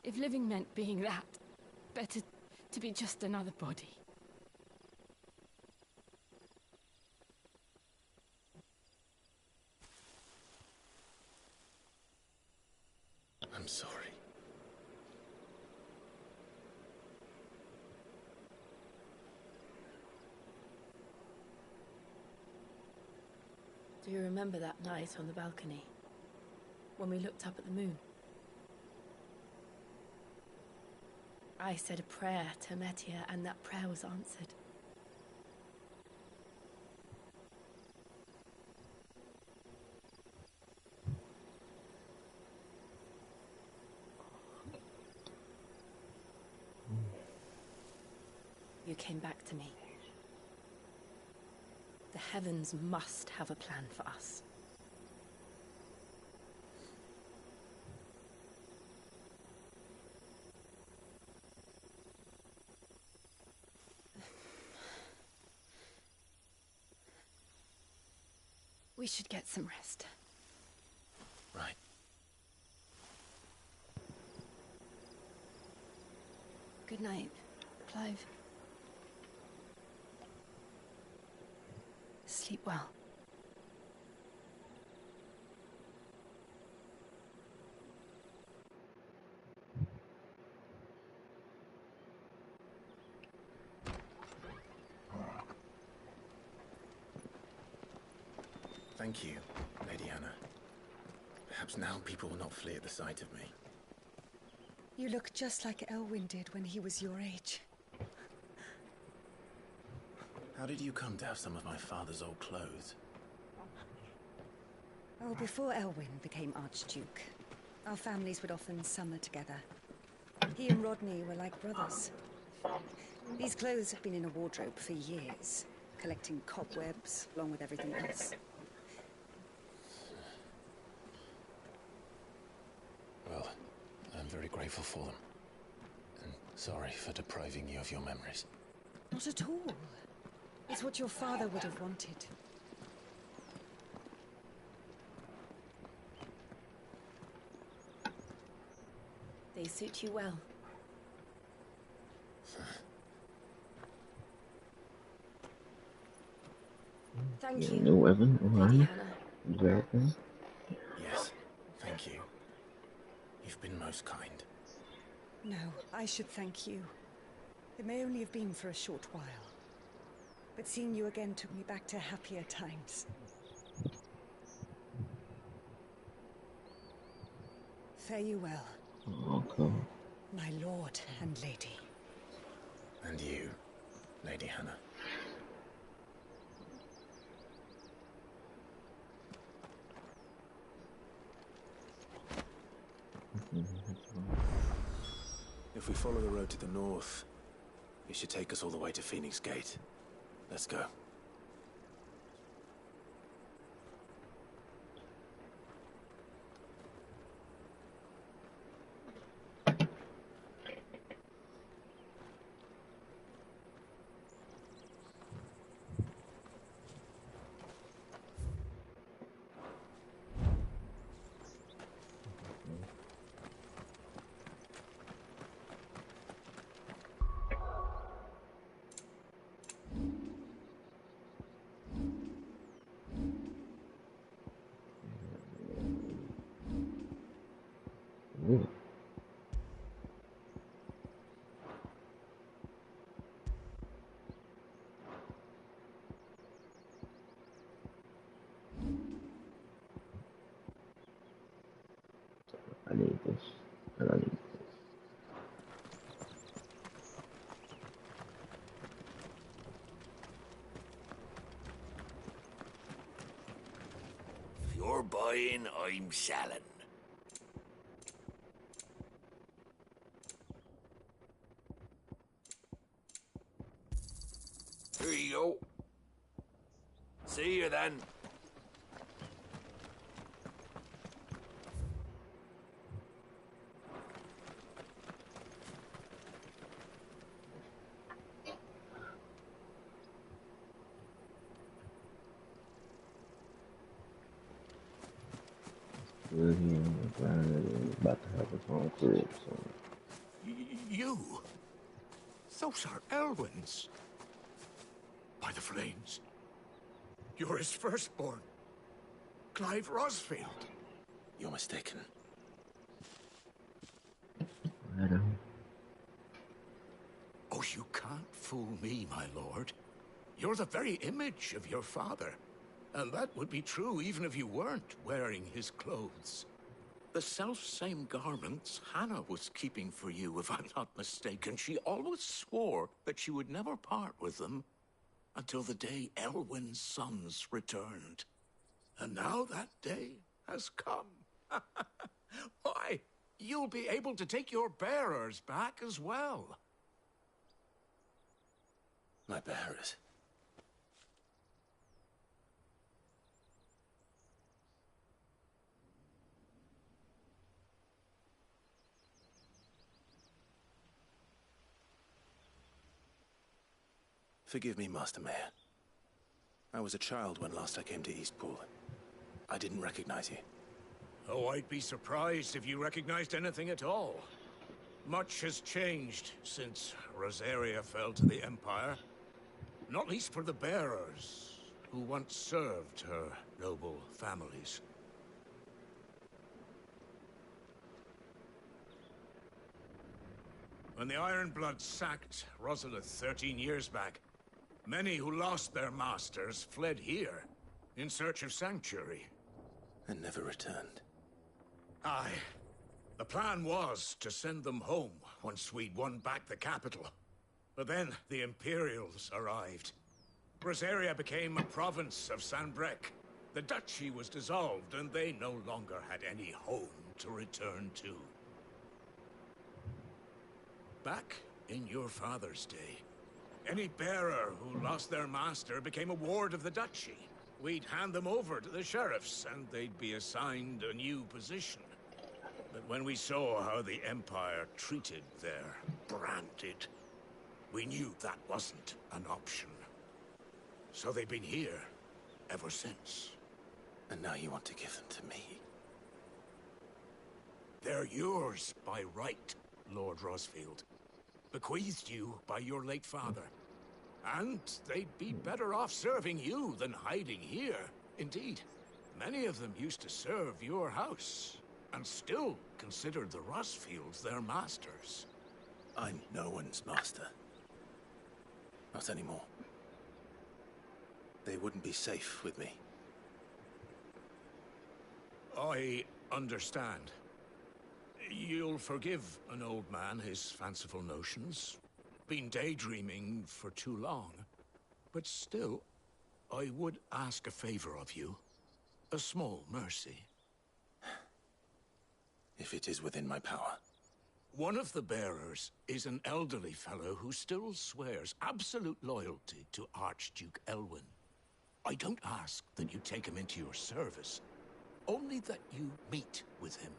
If living meant being that, better to be just another body. I'm sorry. Do you remember that night on the balcony? When we looked up at the moon? I said a prayer to Metia, and that prayer was answered. You came back to me. The heavens must have a plan for us. We should get some rest. Right. Good night, Clive. Sleep well. Thank you, Lady Hannah. Perhaps now people will not flee at the sight of me. You look just like Elwyn did when he was your age. How did you come to have some of my father's old clothes? Oh, before Elwyn became Archduke, our families would often summer together. He and Rodney were like brothers. These clothes have been in a wardrobe for years, collecting cobwebs along with everything else. Well, I'm very grateful for them. And sorry for depriving you of your memories. Not at all. It's what your father would have wanted. They suit you well. Thank you. New weapon, Lady alright. Hannah. Exactly. Yes, thank you. You've been most kind. No, I should thank you. It may only have been for a short while. But seeing you again took me back to happier times. Fare you well. Oh, cool. My lord and lady. And you, Lady Hannah. If we follow the road to the north, it should take us all the way to Phoenix Gate. Let's go. Ooh. I need this, and I need this. If you're buying, I'm selling. Here you go. See you then. Good, he on the grind and he's about to have his own crib soon. You? Those are Elwyn's. By the flames. You're his firstborn. Clive Rosfield. You're mistaken. Right on. Oh, you can't fool me, my lord. You're the very image of your father. And that would be true even if you weren't wearing his clothes. The self-same garments Hannah was keeping for you, if I'm not mistaken. She always swore that she would never part with them until the day Elwyn's sons returned. And now that day has come. Why, you'll be able to take your bearers back as well. My bearers? Forgive me, Master Mayor. I was a child when last I came to Eastpool. I didn't recognize you. Oh, I'd be surprised if you recognized anything at all. Much has changed since Rosaria fell to the Empire. Not least for the bearers, who once served her noble families. When the Ironbloods sacked Rosalith 13 years back, many who lost their masters fled here, in search of sanctuary. And never returned. Aye. The plan was to send them home once we'd won back the capital. But then the Imperials arrived. Rosaria became a province of Sanbreque. The duchy was dissolved, and they no longer had any home to return to. Back in your father's day, any bearer who lost their master became a ward of the duchy. We'd hand them over to the sheriffs, and they'd be assigned a new position. But when we saw how the Empire treated their branded, we knew that wasn't an option. So they've been here ever since. And now you want to give them to me? They're yours by right, Lord Rosfield. Bequeathed you by your late father. And they'd be better off serving you than hiding here. Indeed, many of them used to serve your house, and still considered the Rosfields their masters. I'm no one's master. Not anymore. They wouldn't be safe with me. I understand. You'll forgive an old man his fanciful notions. Been daydreaming for too long. But still, I would ask a favor of you. A small mercy. If it is within my power. One of the bearers is an elderly fellow who still swears absolute loyalty to Archduke Elwyn. I don't ask that you take him into your service, only that you meet with him.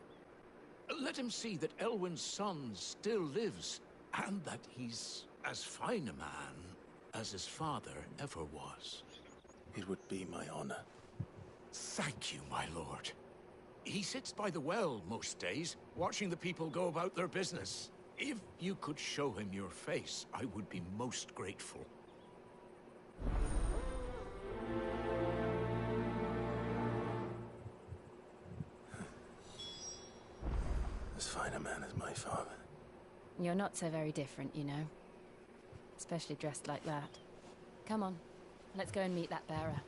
Let him see that Elwyn's son still lives, and that he's as fine a man as his father ever was. It would be my honor. Thank you, my lord. He sits by the well most days, watching the people go about their business. If you could show him your face, I would be most grateful. As fine a man as my father. You're not so very different, you know. Especially dressed like that. Come on, let's go and meet that bearer.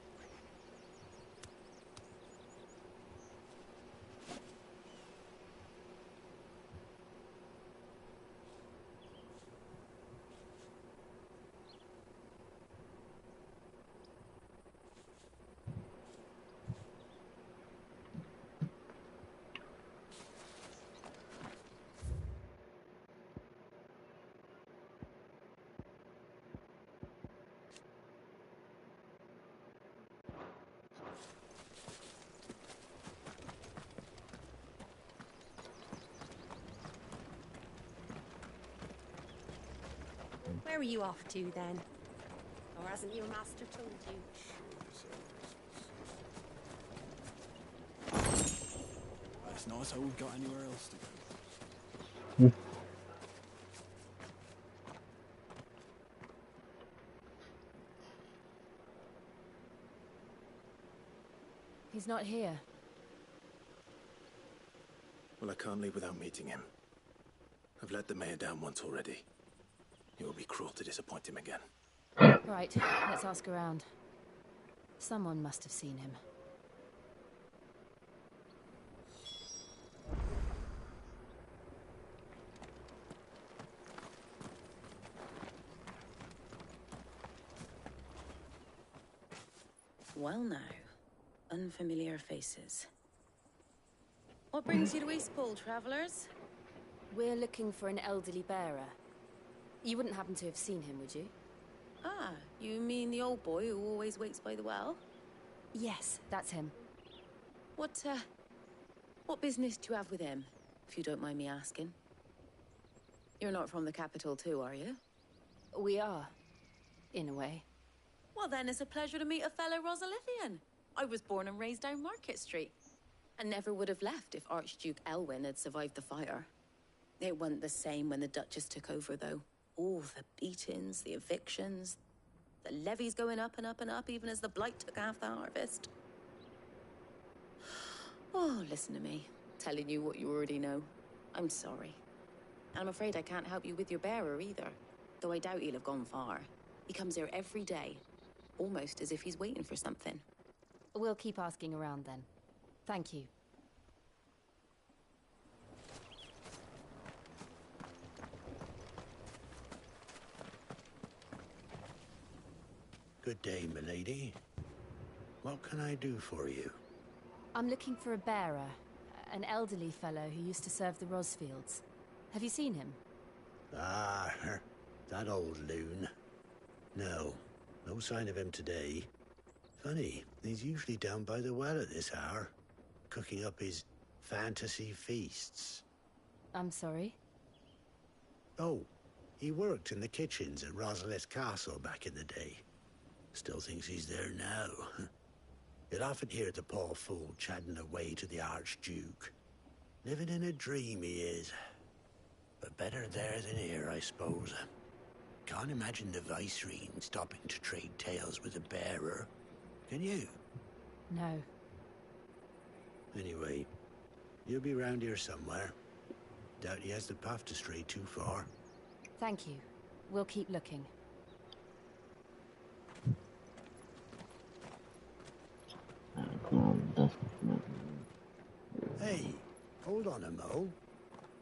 Where are you off to, then? Or hasn't your master told you? It's not as though we've got anywhere else to go. He's not here. Well, I can't leave without meeting him. I've let the mayor down once already. It will be cruel to disappoint him again. Right, let's ask around. Someone must have seen him. Well now, unfamiliar faces. What brings you to Eastpool, travellers? We're looking for an elderly bearer. You wouldn't happen to have seen him, would you? Ah, you mean the old boy who always waits by the well? Yes, that's him. What business do you have with him, if you don't mind me asking? You're not from the capital too, are you? We are, in a way. Well then, it's a pleasure to meet a fellow Rosalithian. I was born and raised down Market Street. And never would have left if Archduke Elwyn had survived the fire. It wasn't the same when the Duchess took over, though. All the beatings, the evictions, the levies going up and up and up, even as the blight took half the harvest. Oh, listen to me, telling you what you already know. I'm sorry. And I'm afraid I can't help you with your bearer either, though I doubt he'll have gone far. He comes here every day, almost as if he's waiting for something. We'll keep asking around then. Thank you. Good day, milady. What can I do for you? I'm looking for a bearer, an elderly fellow who used to serve the Rosfields. Have you seen him? Ah, that old loon. No sign of him today. Funny, he's usually down by the well at this hour, cooking up his fantasy feasts. I'm sorry? Oh, he worked in the kitchens at Rosalith Castle back in the day. Still thinks he's there now. You'll often hear the poor fool chatting away to the Archduke. Living in a dream he is. But better there than here, I suppose. Can't imagine the Viceroy stopping to trade tales with a bearer. Can you? No. Anyway, you'll be round here somewhere. Doubt he has the path to stray too far. Thank you. We'll keep looking. Hey, hold on a mo.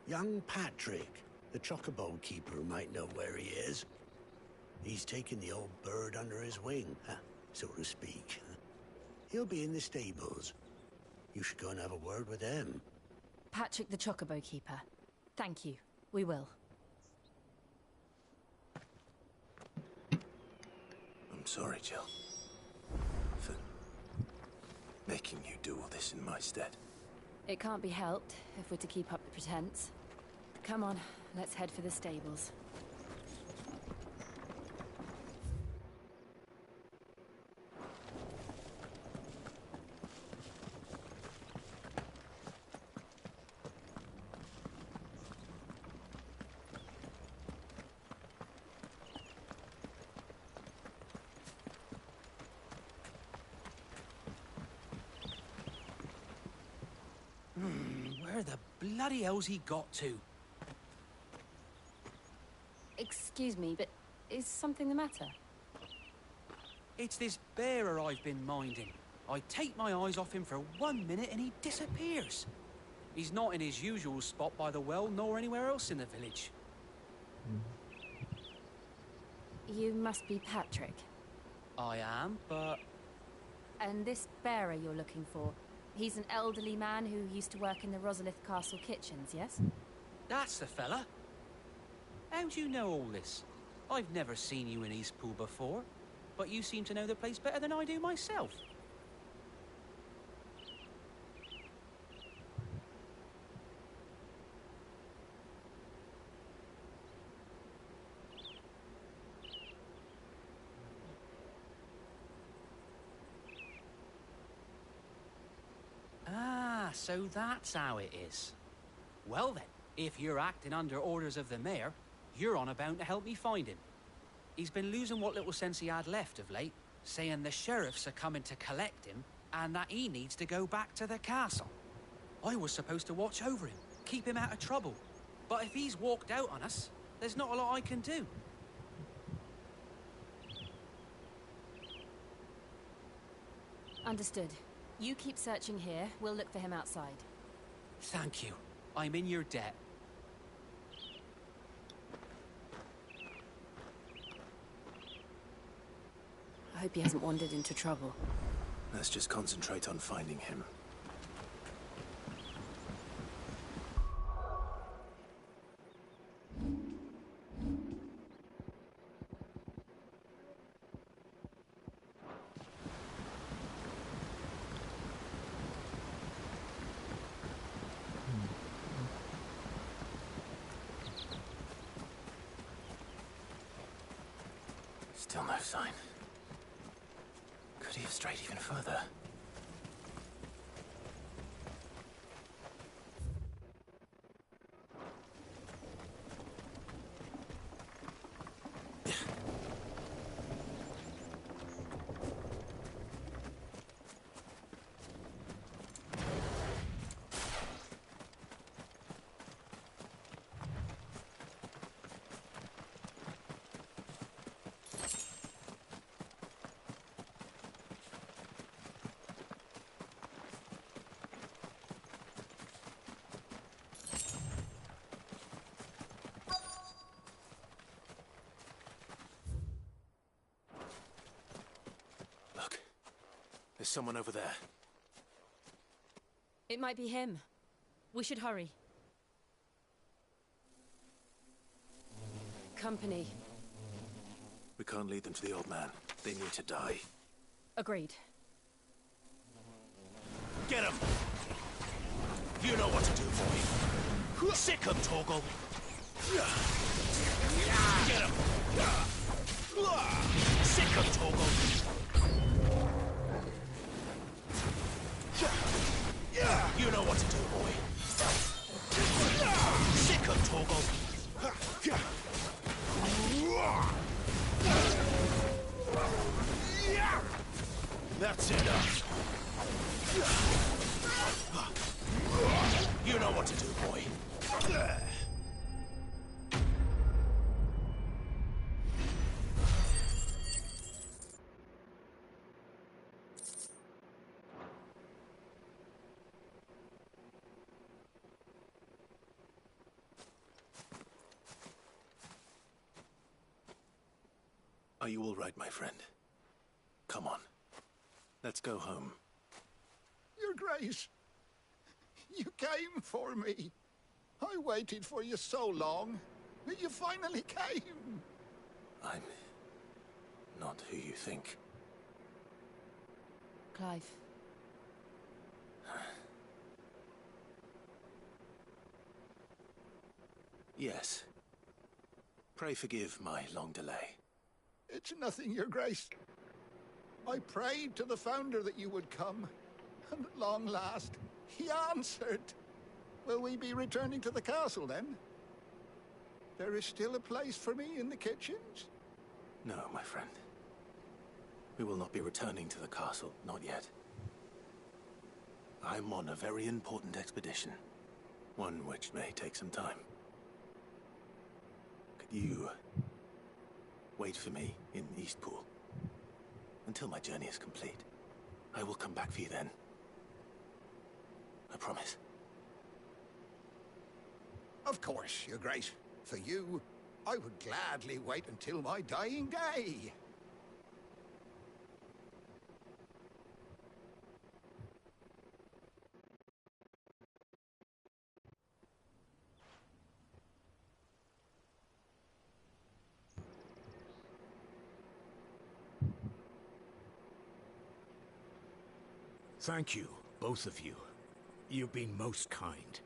Young Patrick, the chocobo keeper, might know where he is. He's taken the old bird under his wing, so to speak. He'll be in the stables. You should go and have a word with him. Patrick the chocobo keeper. Thank you. We will. I'm sorry, Jill. For making you do all this in my stead. It can't be helped if we're to keep up the pretense. Come on, let's head for the stables. Where the bloody hell's he got to? Excuse me, but is something the matter? It's this bearer I've been minding. I take my eyes off him for 1 minute and he disappears. He's not in his usual spot by the well, nor anywhere else in the village. You must be Patrick. I am, but... And this bearer you're looking for, he's an elderly man who used to work in the Rosalith Castle kitchens, yes? That's the fella. How do you know all this? I've never seen you in Eastpool before, but you seem to know the place better than I do myself. Ah, so that's how it is. Well then, if you're acting under orders of the mayor, you're on about to help me find him. He's been losing what little sense he had left of late, saying the sheriffs are coming to collect him and that he needs to go back to the castle. I was supposed to watch over him, keep him out of trouble. But if he's walked out on us, there's not a lot I can do. Understood. You keep searching here, we'll look for him outside. Thank you. I'm in your debt. I hope he hasn't wandered into trouble. Let's just concentrate on finding him. Still no sign. Could he have strayed even further? Look, there's someone over there. It might be him. We should hurry. Company. We can't lead them to the old man. They need to die. Agreed. Get him! You know what to do, boy. Sick him, Torgal. Get him! Sick him, Torgal. You know what to do, boy. Sick him, Torgal. That's enough. You know what to do, boy. Are you all right, my friend? Come on. Let's go home. Your Grace, you came for me. I waited for you so long, but you finally came. I'm not who you think. Clive. Yes. Pray forgive my long delay. It's nothing, Your Grace. I prayed to the Founder that you would come, and at long last, he answered. Will we be returning to the castle, then? There is still a place for me in the kitchens? No, my friend. We will not be returning to the castle, not yet. I'm on a very important expedition, one which may take some time. Could you wait for me in Eastpool until my journey is complete? I will come back for you then. I promise. Of course, Your Grace. For you, I would gladly wait until my dying day. Thank you, both of you. You've been most kind.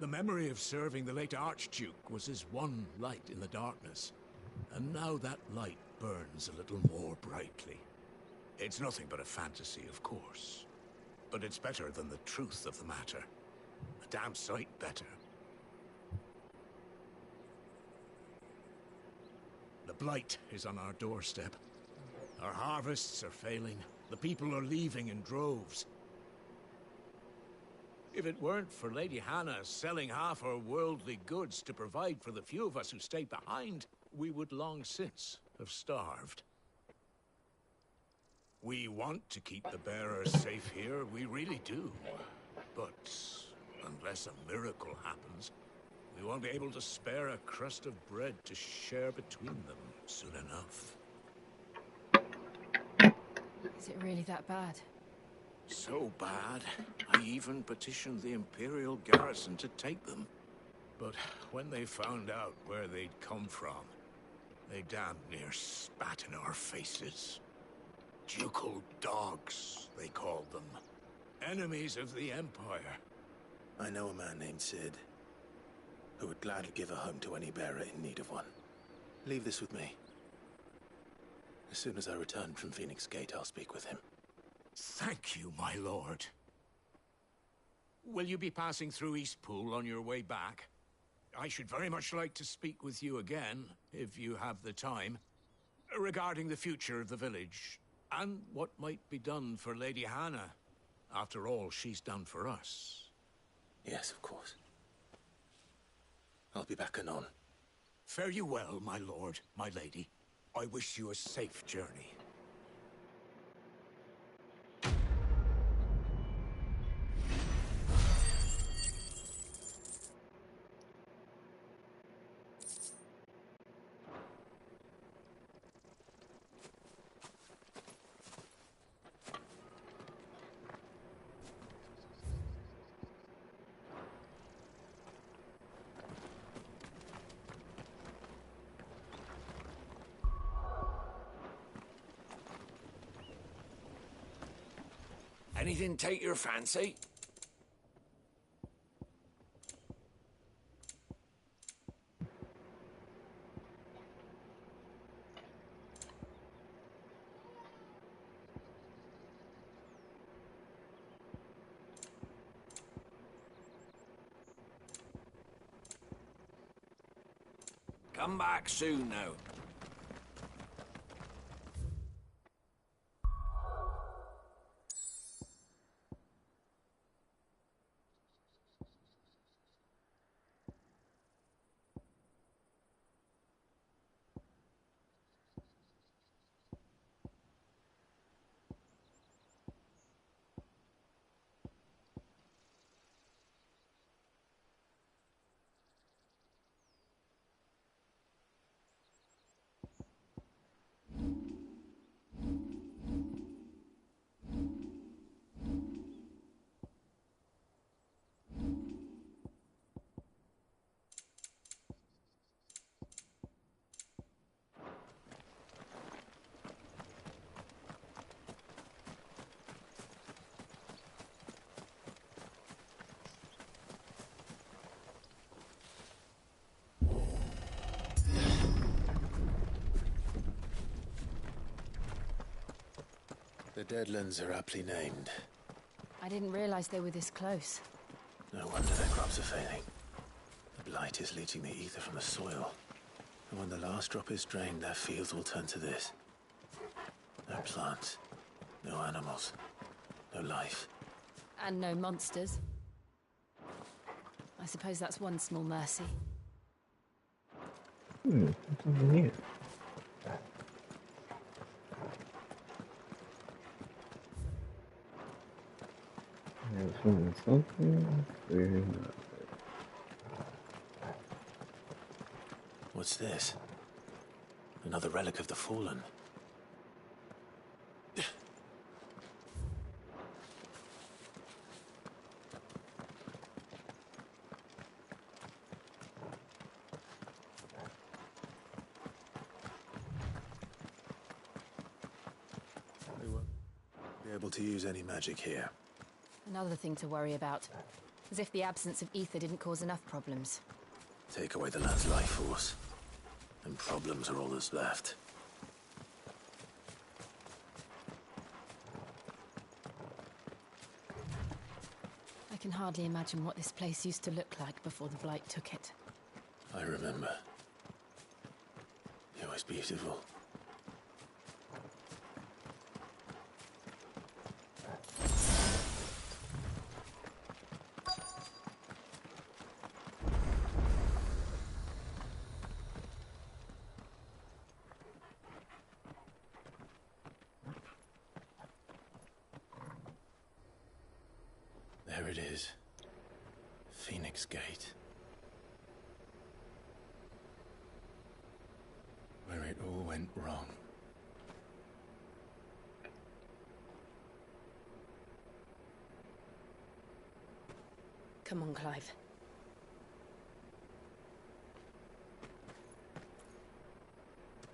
The memory of serving the late Archduke was his one light in the darkness, and now that light burns a little more brightly. It's nothing but a fantasy, of course. but it's better than the truth of the matter. A damn sight better. The blight is on our doorstep. Our harvests are failing. The people are leaving in droves. If it weren't for Lady Hannah selling half her worldly goods to provide for the few of us who stayed behind, we would long since have starved. We want to keep the bearers safe here, we really do. But unless a miracle happens, we won't be able to spare a crust of bread to share between them soon enough. Is it really that bad? So bad, I even petitioned the Imperial garrison to take them. But when they found out where they'd come from, they damn near spat in our faces. Ducal dogs, they called them. Enemies of the Empire. I know a man named Sid, who would gladly give a home to any bearer in need of one. Leave this with me. As soon as I return from Phoenix Gate, I'll speak with him. Thank you, my lord. Will you be passing through Eastpool on your way back? I should very much like to speak with you again, if you have the time, regarding the future of the village, and what might be done for Lady Hannah, after all she's done for us. Yes, of course. I'll be back anon. Fare you well, my lord, my lady. I wish you a safe journey. Anything take your fancy? Come back soon now. The Deadlands are aptly named. I didn't realize they were this close. No wonder their crops are failing. The blight is leaching the ether from the soil. And when the last drop is drained, their fields will turn to this. No plants, no animals, no life. And no monsters. I suppose that's one small mercy. What's over here? Something very not. What's this? Another relic of the fallen. We won't be able to use any magic here. Another thing to worry about. As if the absence of ether didn't cause enough problems. Take away the land's life force, and problems are all that's left. can hardly imagine what this place used to look like before the Blight took it. I remember. It was beautiful. There it is. Phoenix Gate. Where it all went wrong. Come on, Clive.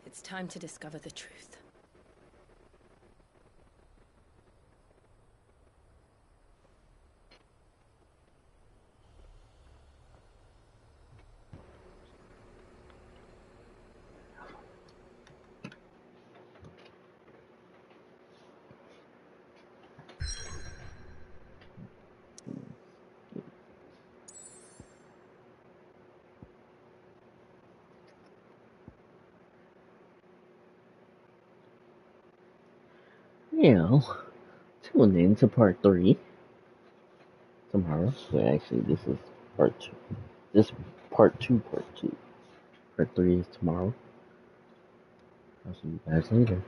It's time to discover the truth. Yeah, tune in to part 3 tomorrow. Wait, actually, this is part 2. This part 2. Part 3 is tomorrow. I'll see you guys later.